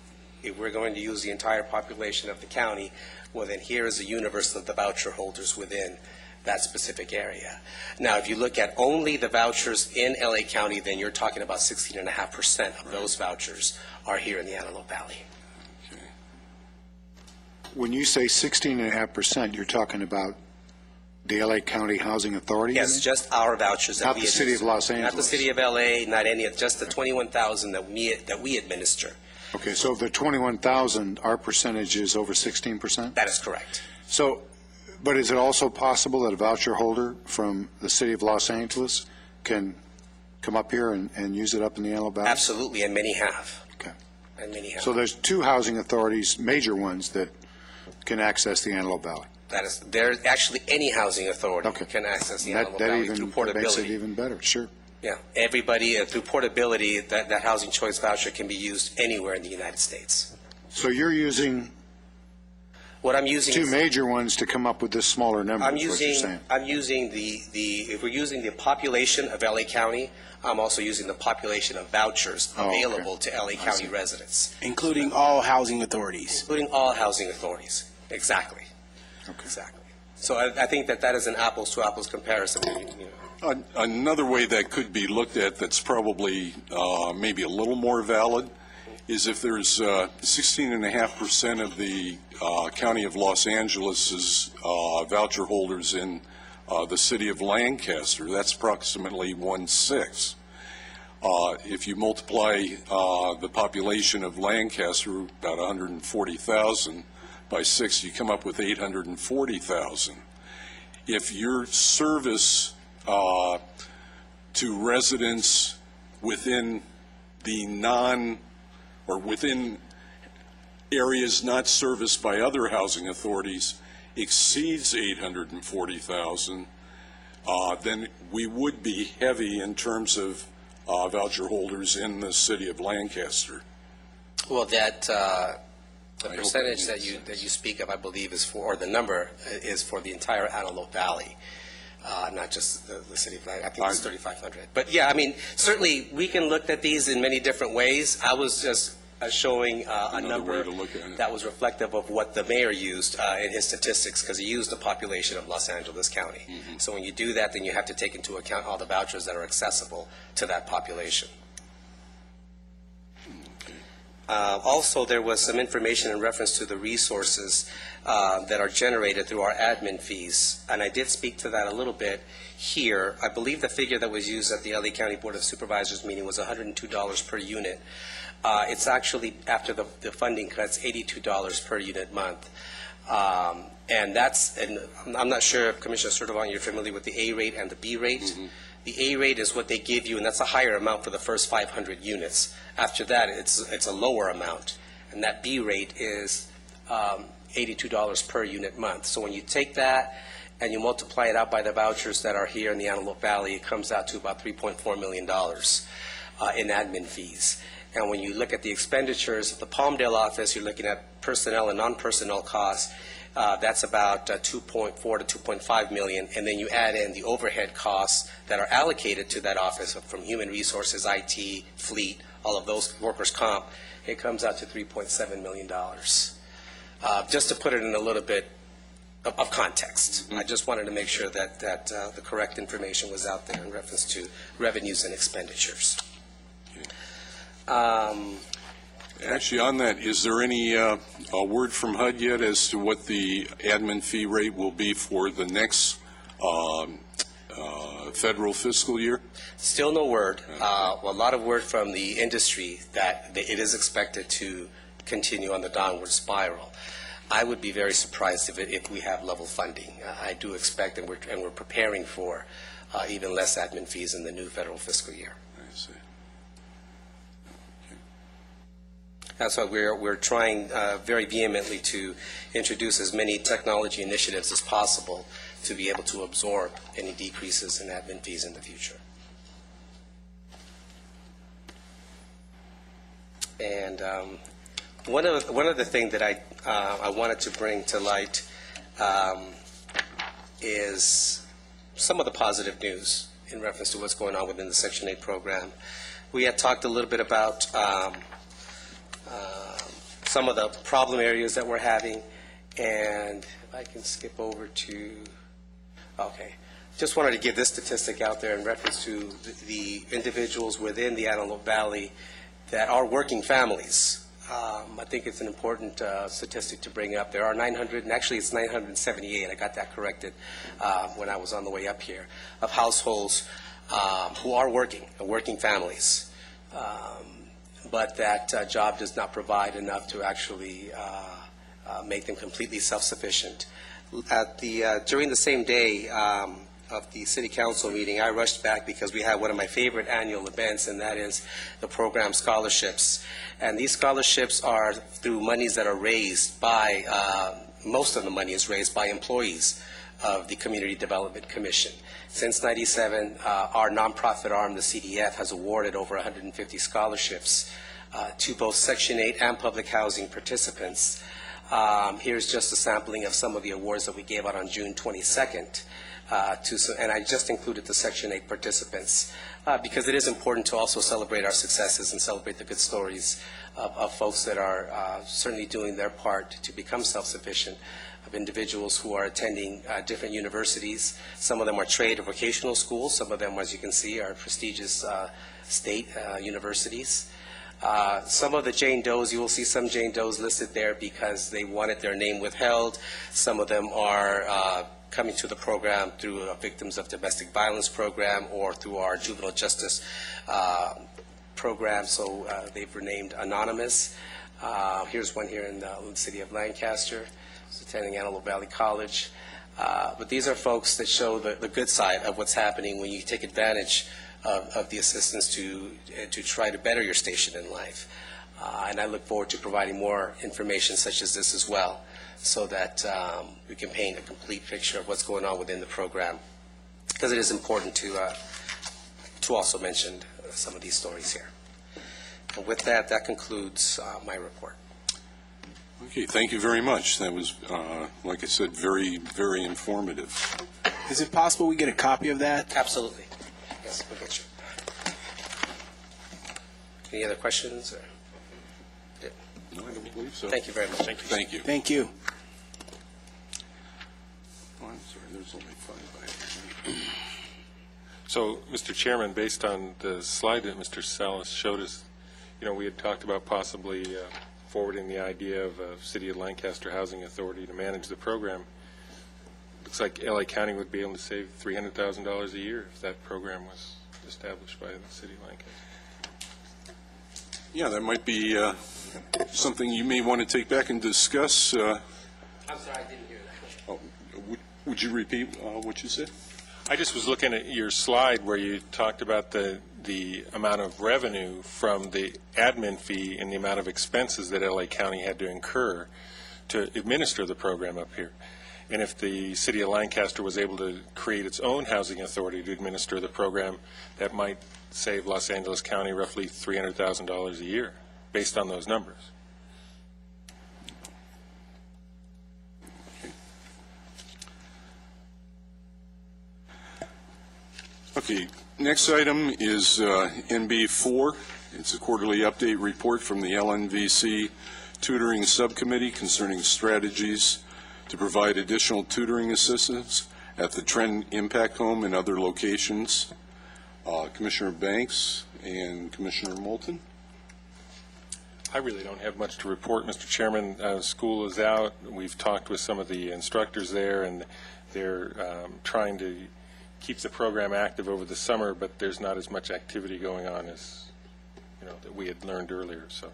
if we're going to use the entire population of the county, well then here is the universe of the voucher holders within that specific area. Now, if you look at only the vouchers in LA County, then you're talking about 16.5% of those vouchers are here in the Antelope Valley. Okay. When you say 16.5%, you're talking about the LA County Housing Authority? Yes, just our vouchers. That Not we the city of Los Angeles? Not the city of LA, not any of, just the 21,000 that we administer. Okay, so of the 21,000, our percentage is over 16%? That is correct. So, but is it also possible that a voucher holder from the city of Los Angeles can come up here and use it up in the Antelope Valley? Absolutely, and many have. Okay. And many have. So there's two housing authorities, major ones, that can access the Antelope Valley? That is, there's actually any housing authority Okay. can access the That Antelope Valley through even makes portability. it even better, sure. Yeah, everybody, through portability, that housing choice voucher can be used anywhere in the United States. So you're using What I'm using two is, major ones to come up with this smaller number, I'm is what you're saying. using if we're using the population of LA County, I'm also using the population of vouchers Oh, okay. available to LA County residents, Including all housing authorities. including all housing authorities. Exactly. Okay. Exactly. So I think that is an apples to apples comparison. You know. Another way that could be looked at that's probably maybe a little more valid is if there's 16.5% of the County of Los Angeles's voucher holders in the city of Lancaster, that's approximately 1/6. If you multiply the population of Lancaster, about 140,000, by 6, you come up with 840,000. If your service to residents within the within areas not serviced by other housing authorities exceeds 840,000, then we would be heavy in terms of voucher holders in the city of Lancaster. Well, that the I hope percentage it that you speak of, I believe, is for, or the number is for the entire Antelope Valley, not just the city of Lancaster. I think it's 3,500. But yeah, I mean, certainly we can look at these in many different ways. I was just showing a Another number way to look at it. that was reflective of what the mayor used in his statistics, because he used the population of Los Angeles County. Mm-hmm. So when you do that, then you have to take into account all the vouchers that are accessible to that population. Also, there was some information in reference to the resources that are generated through our admin fees, and I did speak to that a little bit here. I believe the figure that was used at the LA County Board of Supervisors meeting was $102 per unit. It's actually, after the funding cuts, $82 per unit month. And I'm not sure if Commissioner Sertovan, you're familiar with the A rate and the B rate. Mm-hmm. The A rate is what they give you, and that's a higher amount for the first 500 units. After that, it's a lower amount, and that B rate is $82 per unit month. So when you take that and you multiply it out by the vouchers that are here in the Antelope Valley, it comes out to about $3.4 million in admin fees. And when you look at the expenditures of the Palmdale office, you're looking at personnel and non-personnel costs. That's about 2.4 to 2.5 million. And then you add in the overhead costs that are allocated to that office from human resources, IT, fleet, all of those, workers' comp. It comes out to $3.7 million. Just to put it in a little bit of context. I just wanted to make sure that the correct information was out there in reference to revenues and expenditures. Actually, on that, is there any word from HUD yet as to what the admin fee rate will be for the next federal fiscal year? Still no word. A lot of word from the industry that it is expected to continue on the downward spiral. I would be very surprised if we have level funding. I do expect, and we're preparing for even less admin fees in the new federal fiscal year. I see. That's why we're trying very vehemently to introduce as many technology initiatives as possible to be able to absorb any decreases in admin fees in the future. And one of the things that I wanted to bring to light is some of the positive news in reference to what's going on within the Section 8 program. We had talked a little bit about some of the problem areas that we're having, and if I can skip over to, okay, just wanted to give this statistic out there in reference to the individuals within the Antelope Valley that are working families. I think it's an important statistic to bring up. There are 900, and actually it's 978, I got that corrected when I was on the way up here, of households who are working families. But that job does not provide enough to actually make them completely self-sufficient. During the same day of the City Council meeting, I rushed back because we had one of my favorite annual events, and that is the program scholarships. And these scholarships are through monies that are raised by, most of the money is raised by employees of the Community Development Commission. Since '97, our nonprofit arm, the CDF, has awarded over 150 scholarships to both Section 8 and public housing participants. Here's just a sampling of some of the awards that we gave out on June 22nd. And I just included the Section 8 participants because it is important to also celebrate our successes and celebrate the good stories of folks that are certainly doing their part to become self-sufficient, of individuals who are attending different universities. Some of them are trade or vocational schools. Some of them, as you can see, are prestigious state universities. Some of the Jane Does, you will see some Jane Does listed there because they wanted their name withheld. Some of them are coming to the program through a Victims of Domestic Violence program or through our juvenile justice program, so they've renamed Anonymous. Here's one here in the city of Lancaster, who's attending Antelope Valley College. But these are folks that show the good side of what's happening when you take advantage of the assistance to try to better your station in life. And I look forward to providing more information such as this as well, so that we can paint a complete picture of what's going on within the program, because it is important to also mention some of these stories here. And with that, that concludes my report. Okay, thank you very much. That was, like I said, very, very informative. Is it possible we get a copy of that? Absolutely. Yes, we'll get you. Any other questions? Or? No, I don't believe so. Thank you very much. Thank you. Thank you. Thank you. Oh, I'm sorry, there's only 5 items. So, Mr. Chairman, based on the slide that Mr. Salas showed us, we had talked about possibly forwarding the idea of a City of Lancaster Housing Authority to manage the program. Looks like LA County would be able to save $300,000 a year if that program was established by the City of Lancaster. Yeah, that might be something you may want to take back and discuss. I'm sorry, I didn't hear that. Oh, would you repeat what you said? I just was looking at your slide where you talked about the amount of revenue from the admin fee and the amount of expenses that LA County had to incur to administer the program up here. And if the city of Lancaster was able to create its own housing authority to administer the program, that might save Los Angeles County roughly $300,000 a year, based on those numbers. Okay, next item is NB4. It's a quarterly update report from the LNVC Tutoring Subcommittee concerning strategies to provide additional tutoring assistance at the Trend Impact Home and other locations. Commissioner Banks and Commissioner Moulton. I really don't have much to report, Mr. Chairman. School is out. We've talked with some of the instructors there, and they're trying to keep the program active over the summer, but there's not as much activity going on as, that we had learned earlier. So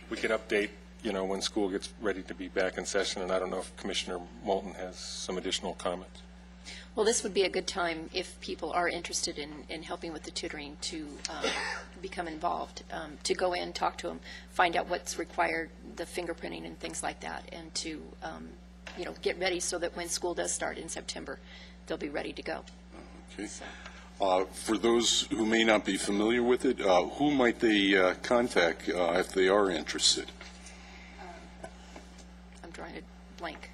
we could update, when school gets ready to be back in session, and I don't know if Commissioner Moulton has some additional comments. Well, this would be a good time if people are interested in helping with the tutoring to become involved, to go in, talk to them, find out what's required, the fingerprinting and things like that, and to, get ready so that when school does start in September, they'll be ready to go. Okay. For those who may not be familiar with it, who might they contact if they are interested? I'm drawing a blank.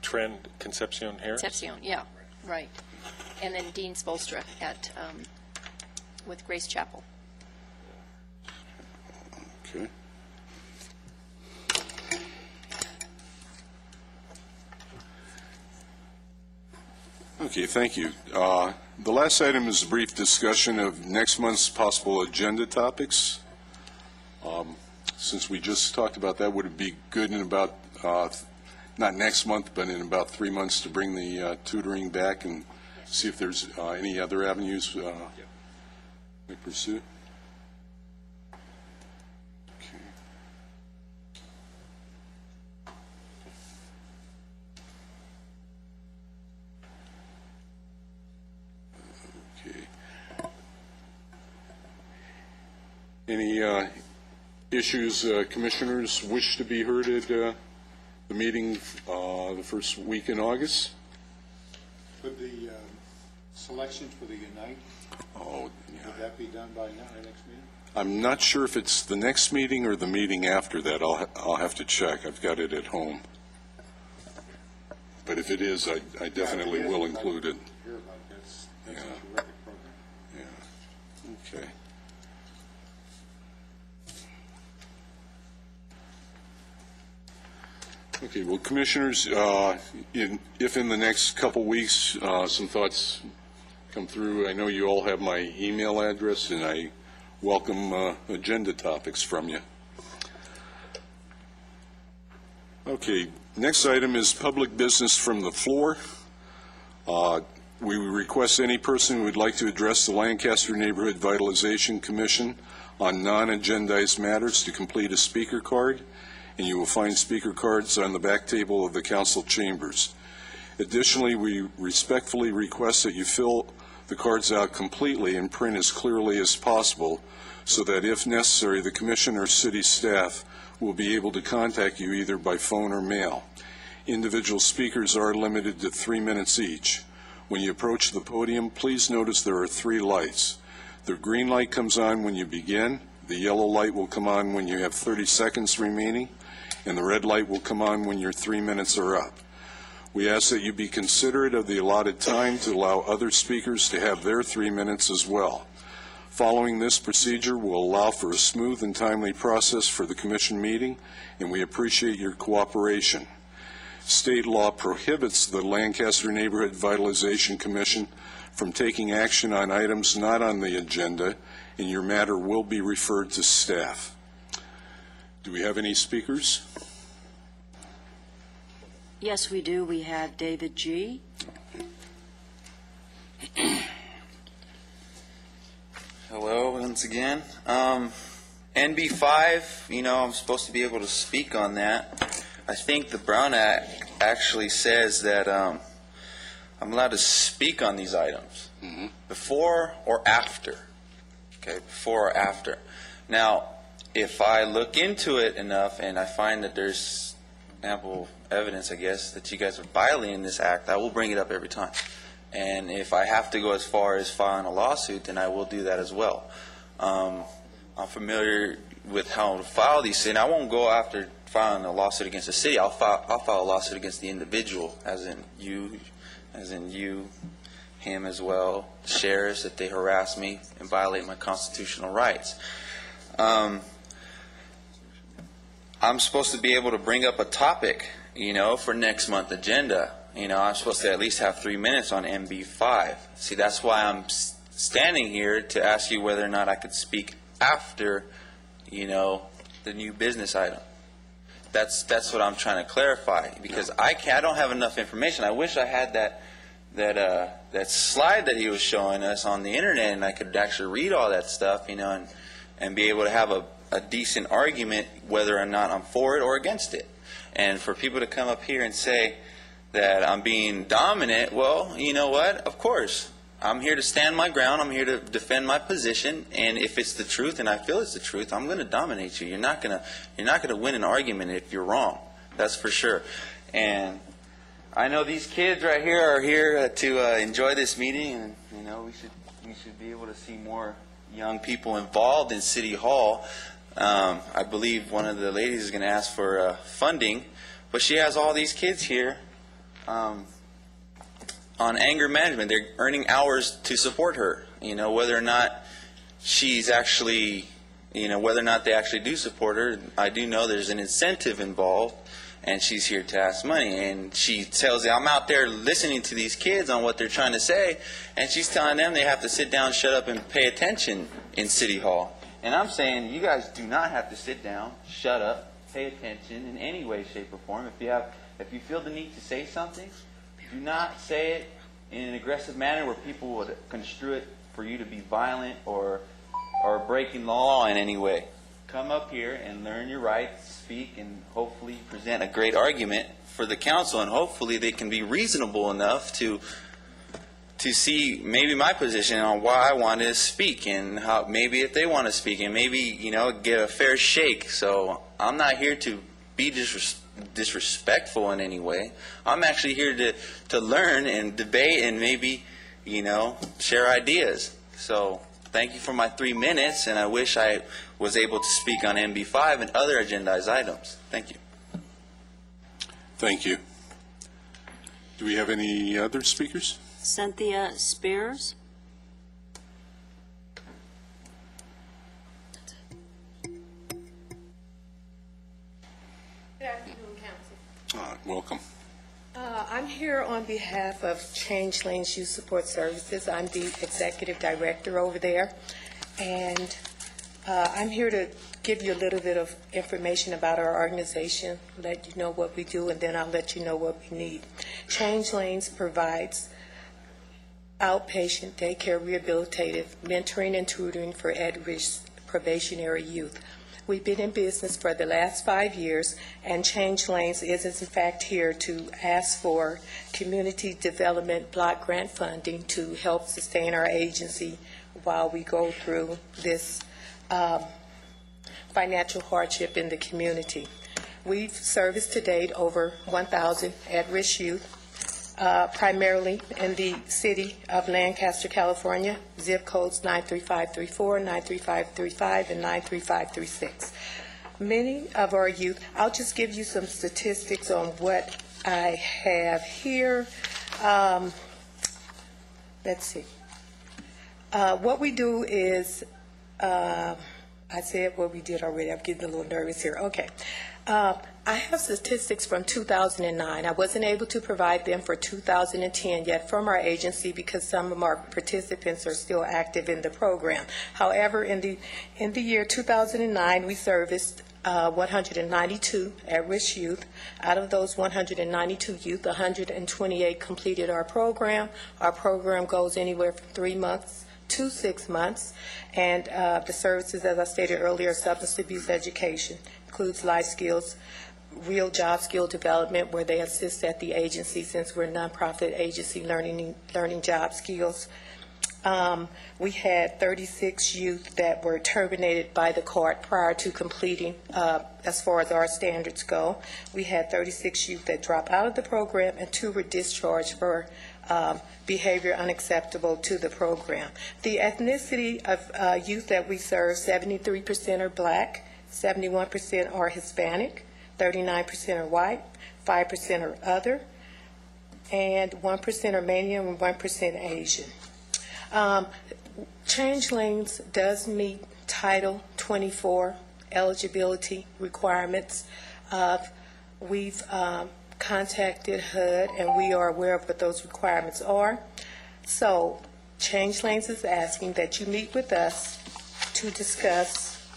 Trend Concepcion Harris? Concepcion, yeah, right. And then Dean Spolstra with Grace Chapel. Okay. Okay, thank you. The last item is a brief discussion of next month's possible agenda topics. Since we just talked about that, would it be good in about, not next month, but in about 3 months to bring the tutoring back and see if there's any other avenues we pursue? Any issues commissioners wish to be heard at the meeting the first week in August? For the selections for the Unite, Oh, yeah. would that be done by our next meeting? I'm not sure if it's the next meeting or the meeting after that. I'll have to check. I've got it at home. But if it is, I definitely will include it. Hear about this. That's Yeah. a terrific program. Yeah. Okay. Okay, well, commissioners, if in the next couple weeks some thoughts come through, I know you all have my email address, and I welcome agenda topics from you. Okay, next item is public business from the floor. We request any person who would like to address the Lancaster Neighborhood Vitalization Commission on non-agendized matters to complete a speaker card, and you will find speaker cards on the back table of the council chambers. Additionally, we respectfully request that you fill the cards out completely and print as clearly as possible so that if necessary, the commission or city staff will be able to contact you either by phone or mail. Individual speakers are limited to 3 minutes each. When you approach the podium, please notice there are 3 lights. The green light comes on when you begin, the yellow light will come on when you have 30 seconds remaining, and the red light will come on when your 3 minutes are up. We ask that you be considerate of the allotted time to allow other speakers to have their 3 minutes as well. Following this procedure will allow for a smooth and timely process for the commission meeting, and we appreciate your cooperation. State law prohibits the Lancaster Neighborhood Vitalization Commission from taking action on items not on the agenda, and your matter will be referred to staff. Do we have any speakers? Yes, we do. We have David G. Hello, once again. NB5, I'm supposed to be able to speak on that. I think the Brown Act actually says that I'm allowed to speak on these items before or after. Okay, before or after. Now, if I look into it enough and I find that there's ample evidence, I guess, that you guys are violating this act, I will bring it up every time. And if I have to go as far as filing a lawsuit, then I will do that as well. I'm familiar with how to file these things. I won't go after filing a lawsuit against the city. I'll file a lawsuit against the individual, as in you, him as well, sheriffs, that they harass me and violate my constitutional rights. I'm supposed to be able to bring up a topic, for next month's agenda. I'm supposed to at least have 3 minutes on MB5. See, that's why I'm standing here to ask you whether or not I could speak after, the new business item. That's what I'm trying to clarify, because I don't have enough information. I wish I had that slide that he was showing us on the internet, and I could actually read all that stuff, and be able to have a decent argument whether or not I'm for it or against it. And for people to come up here and say that I'm being dominant, well, you know what? Of course. I'm here to stand my ground. I'm here to defend my position. And if it's the truth, and I feel it's the truth, I'm going to dominate you. You're not going to win an argument if you're wrong. That's for sure. And I know these kids right here are here to enjoy this meeting, and we should be able to see more young people involved in City Hall. I believe one of the ladies is going to ask for funding, but she has all these kids here on anger management. They're earning hours to support her. Whether or not she's actually, whether or not they actually do support her, I do know there's an incentive involved, and she's here to ask money. And she tells them, I'm out there listening to these kids on what they're trying to say, and she's telling them they have to sit down, shut up, and pay attention in City Hall. And I'm saying you guys do not have to sit down, shut up, pay attention in any way, shape, or form. If you feel the need to say something, do not say it in an aggressive manner where people would construe it for you to be violent or breaking law in any way. Come up here and learn your rights, speak, and hopefully present a great argument for the council, and hopefully they can be reasonable enough to see maybe my position on why I want to speak, and how maybe if they want to speak, and maybe get a fair shake. So I'm not here to be disrespectful in any way. I'm actually here to learn and debate and maybe share ideas. So thank you for my 3 minutes, and I wish I was able to speak on MB5 and other agendized items. Thank you. Thank you. Do we have any other speakers? Cynthia Spears. Good afternoon, Council. Welcome. I'm here on behalf of Change Lanes Youth Support Services. I'm the Executive Director over there, and I'm here to give you a little bit of information about our organization, let you know what we do, and then I'll let you know what we need. Change Lanes provides outpatient daycare rehabilitative mentoring and tutoring for at-risk probationary youth. We've been in business for the last 5 years, and Change Lanes is in fact here to ask for community development block grant funding to help sustain our agency while we go through this financial hardship in the community. We've serviced to date over 1,000 at-risk youth, primarily in the city of Lancaster, California, zip codes 93534, 93535, and 93536. Many of our youth, I'll just give you some statistics on what I have here. Let's see. What we do is, I said what we did already. I'm getting a little nervous here. Okay. I have statistics from 2009. I wasn't able to provide them for 2010 yet from our agency because some of our participants are still active in the program. However, in the year 2009, we serviced 192 at-risk youth. Out of those 192 youth, 128 completed our program. Our program goes anywhere from 3 months to 6 months, and the services, as I stated earlier, substance abuse education, includes life skills, real job skill development, where they assist at the agency, since we're a nonprofit agency, learning job skills. We had 36 youth that were terminated by the court prior to completing, as far as our standards go. We had 36 youth that dropped out of the program, and 2 were discharged for behavior unacceptable to the program. The ethnicity of youth that we serve, 73% are black, 71% are Hispanic, 39% are white, 5% are other, and 1% Armenian and 1% Asian. Change Lanes does meet Title 24 eligibility requirements. We've contacted HUD, and we are aware of what those requirements are. So Change Lanes is asking that you meet with us to discuss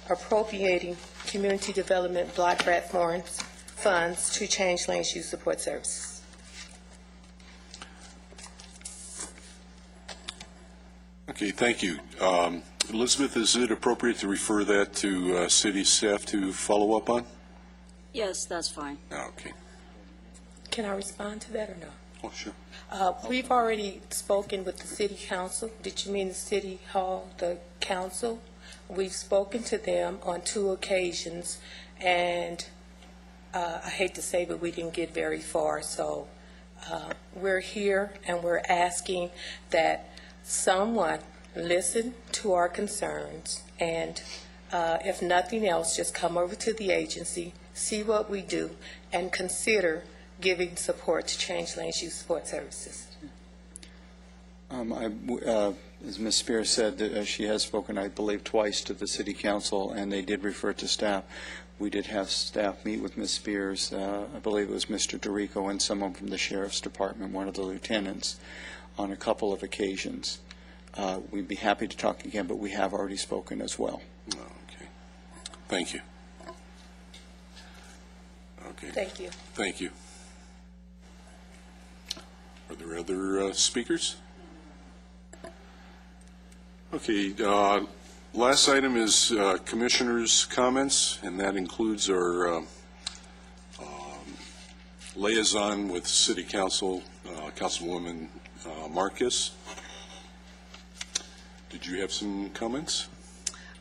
appropriating community development block grant funds to Change Lanes Youth Support Services. Okay, thank you. Elizabeth, is it appropriate to refer that to city staff to follow up on? Yes, that's fine. Okay. Can I respond to that or no? Oh, sure. We've already spoken with the city council. Did you mean the city hall, the council? We've spoken to them on 2 occasions, and I hate to say, but we didn't get very far. So we're here, and we're asking that someone listen to our concerns, and if nothing else, just come over to the agency, see what we do, and consider giving support to Change Lanes Youth Support Services. As Ms. Spears said, she has spoken, I believe, twice to the city council, and they did refer to staff. We did have staff meet with Ms. Spears. I believe it was Mr. DeRico and someone from the Sheriff's Department, one of the lieutenants, on a couple of occasions. We'd be happy to talk again, but we have already spoken as well. Okay. Thank you. Okay. Thank you. Thank you. Are there other speakers? Okay. Last item is commissioners' comments, and that includes our liaison with City Council, Councilwoman Marcus. Did you have some comments?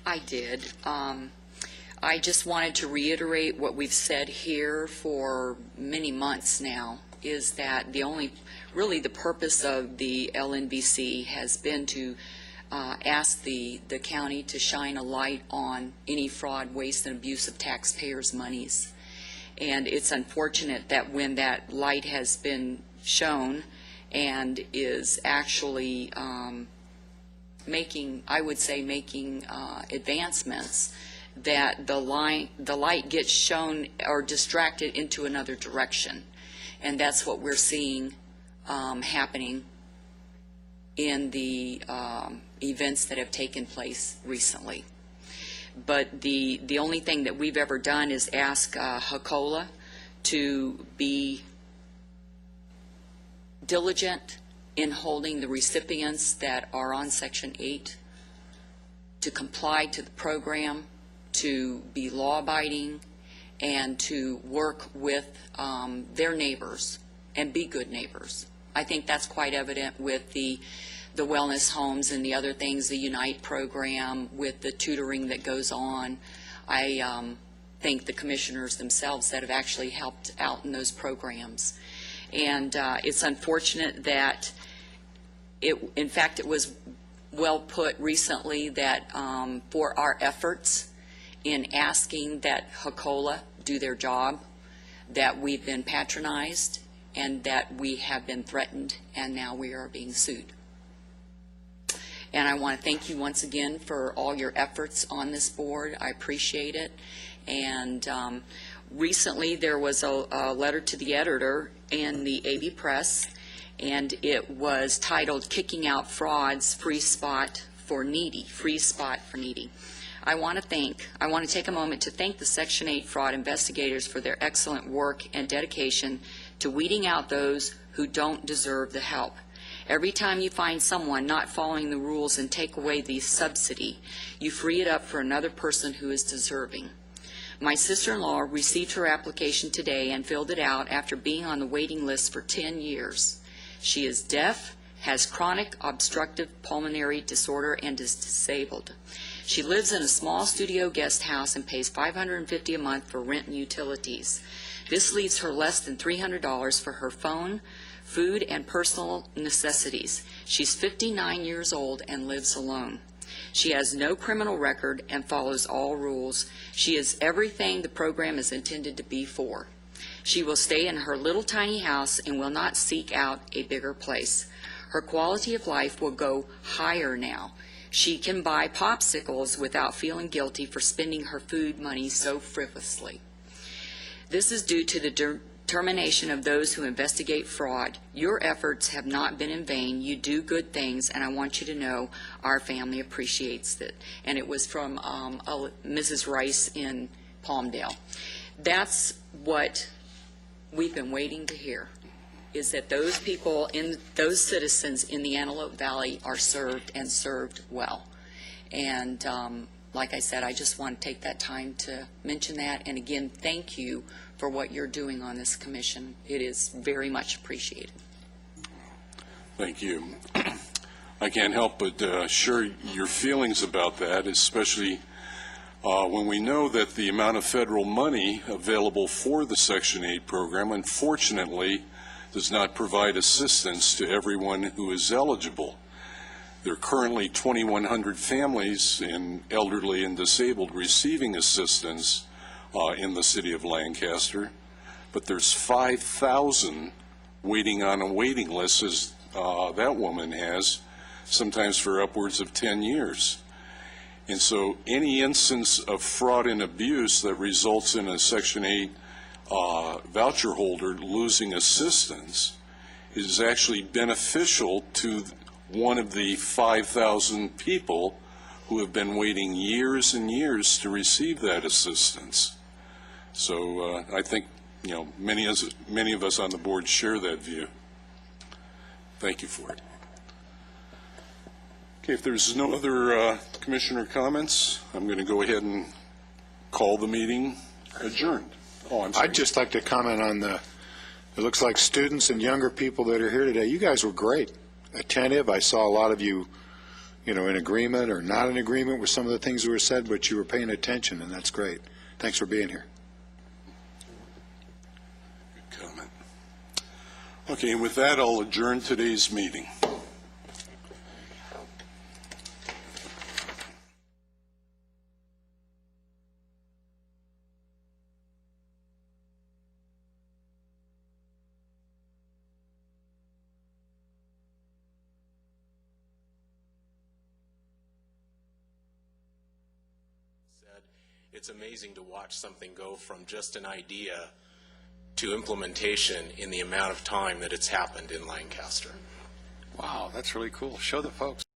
I did. I just wanted to reiterate what we've said here for many months now, is that really the purpose of the LNBC has been to ask the county to shine a light on any fraud, waste, and abuse of taxpayers' monies. And it's unfortunate that when that light has been shown and is actually making advancements, that the light gets shown or distracted into another direction. And that's what we're seeing happening in the events that have taken place recently. But the only thing that we've ever done is ask HACOLA to be diligent in holding the recipients that are on Section 8 to comply to the program, to be law-abiding, and to work with their neighbors and be good neighbors. I think that's quite evident with the wellness homes and the other things, the Unite program, with the tutoring that goes on. I think the commissioners themselves that have actually helped out in those programs. And it's unfortunate that in fact, it was well put recently that for our efforts in asking that HACOLA do their job, that we've been patronized and that we have been threatened, and now we are being sued. And I want to thank you once again for all your efforts on this board. I appreciate it. And recently there was a letter to the editor in the AV Press, and it was titled "Kicking Out Frauds, Free Spot for Needy." Free spot for needy. I want to take a moment to thank the Section 8 fraud investigators for their excellent work and dedication to weeding out those who don't deserve the help. Every time you find someone not following the rules and take away the subsidy, you free it up for another person who is deserving. My sister-in-law received her application today and filled it out after being on the waiting list for 10 years. She is deaf, has chronic obstructive pulmonary disorder, and is disabled. She lives in a small studio guest house and pays $550 a month for rent and utilities. This leaves her less than $300 for her phone, food, and personal necessities. She's 59 years old and lives alone. She has no criminal record and follows all rules. She is everything the program is intended to be for. She will stay in her little tiny house and will not seek out a bigger place. Her quality of life will go higher now. She can buy popsicles without feeling guilty for spending her food money so frivolously. This is due to the determination of those who investigate fraud. Your efforts have not been in vain. You do good things, and I want you to know our family appreciates it. And it was from Mrs. Rice in Palmdale. That's what we've been waiting to hear, is that those people, those citizens in the Antelope Valley are served, and served well. And like I said, I just want to take that time to mention that. And again, thank you for what you're doing on this commission. It is very much appreciated. Thank you. I can't help but share your feelings about that, especially when we know that the amount of federal money available for the Section 8 program, unfortunately, does not provide assistance to everyone who is eligible. There are currently 2,100 families, in elderly and disabled, receiving assistance in the city of Lancaster, but there's 5,000 waiting on a waiting list, as that woman has, sometimes for upwards of 10 years. And so any instance of fraud and abuse that results in a Section 8 voucher holder losing assistance is actually beneficial to one of the 5,000 people who have been waiting years and years to receive that assistance. So I think, you know, many of us on the board share that view. Thank you for it. Okay, if there's no other commissioner comments, I'm going to go ahead and call the meeting adjourned. Oh, I'm sorry. I'd just like to comment on it looks like students and younger people that are here today, you guys were great, attentive. I saw a lot of you, in agreement or not in agreement with some of the things that were said, but you were paying attention, and that's great. Thanks for being here. Good comment. Okay, and with that, I'll adjourn today's meeting. It's amazing to watch something go from just an idea to implementation in the amount of time that it's happened in Lancaster. Wow, that's really cool. Show the folks.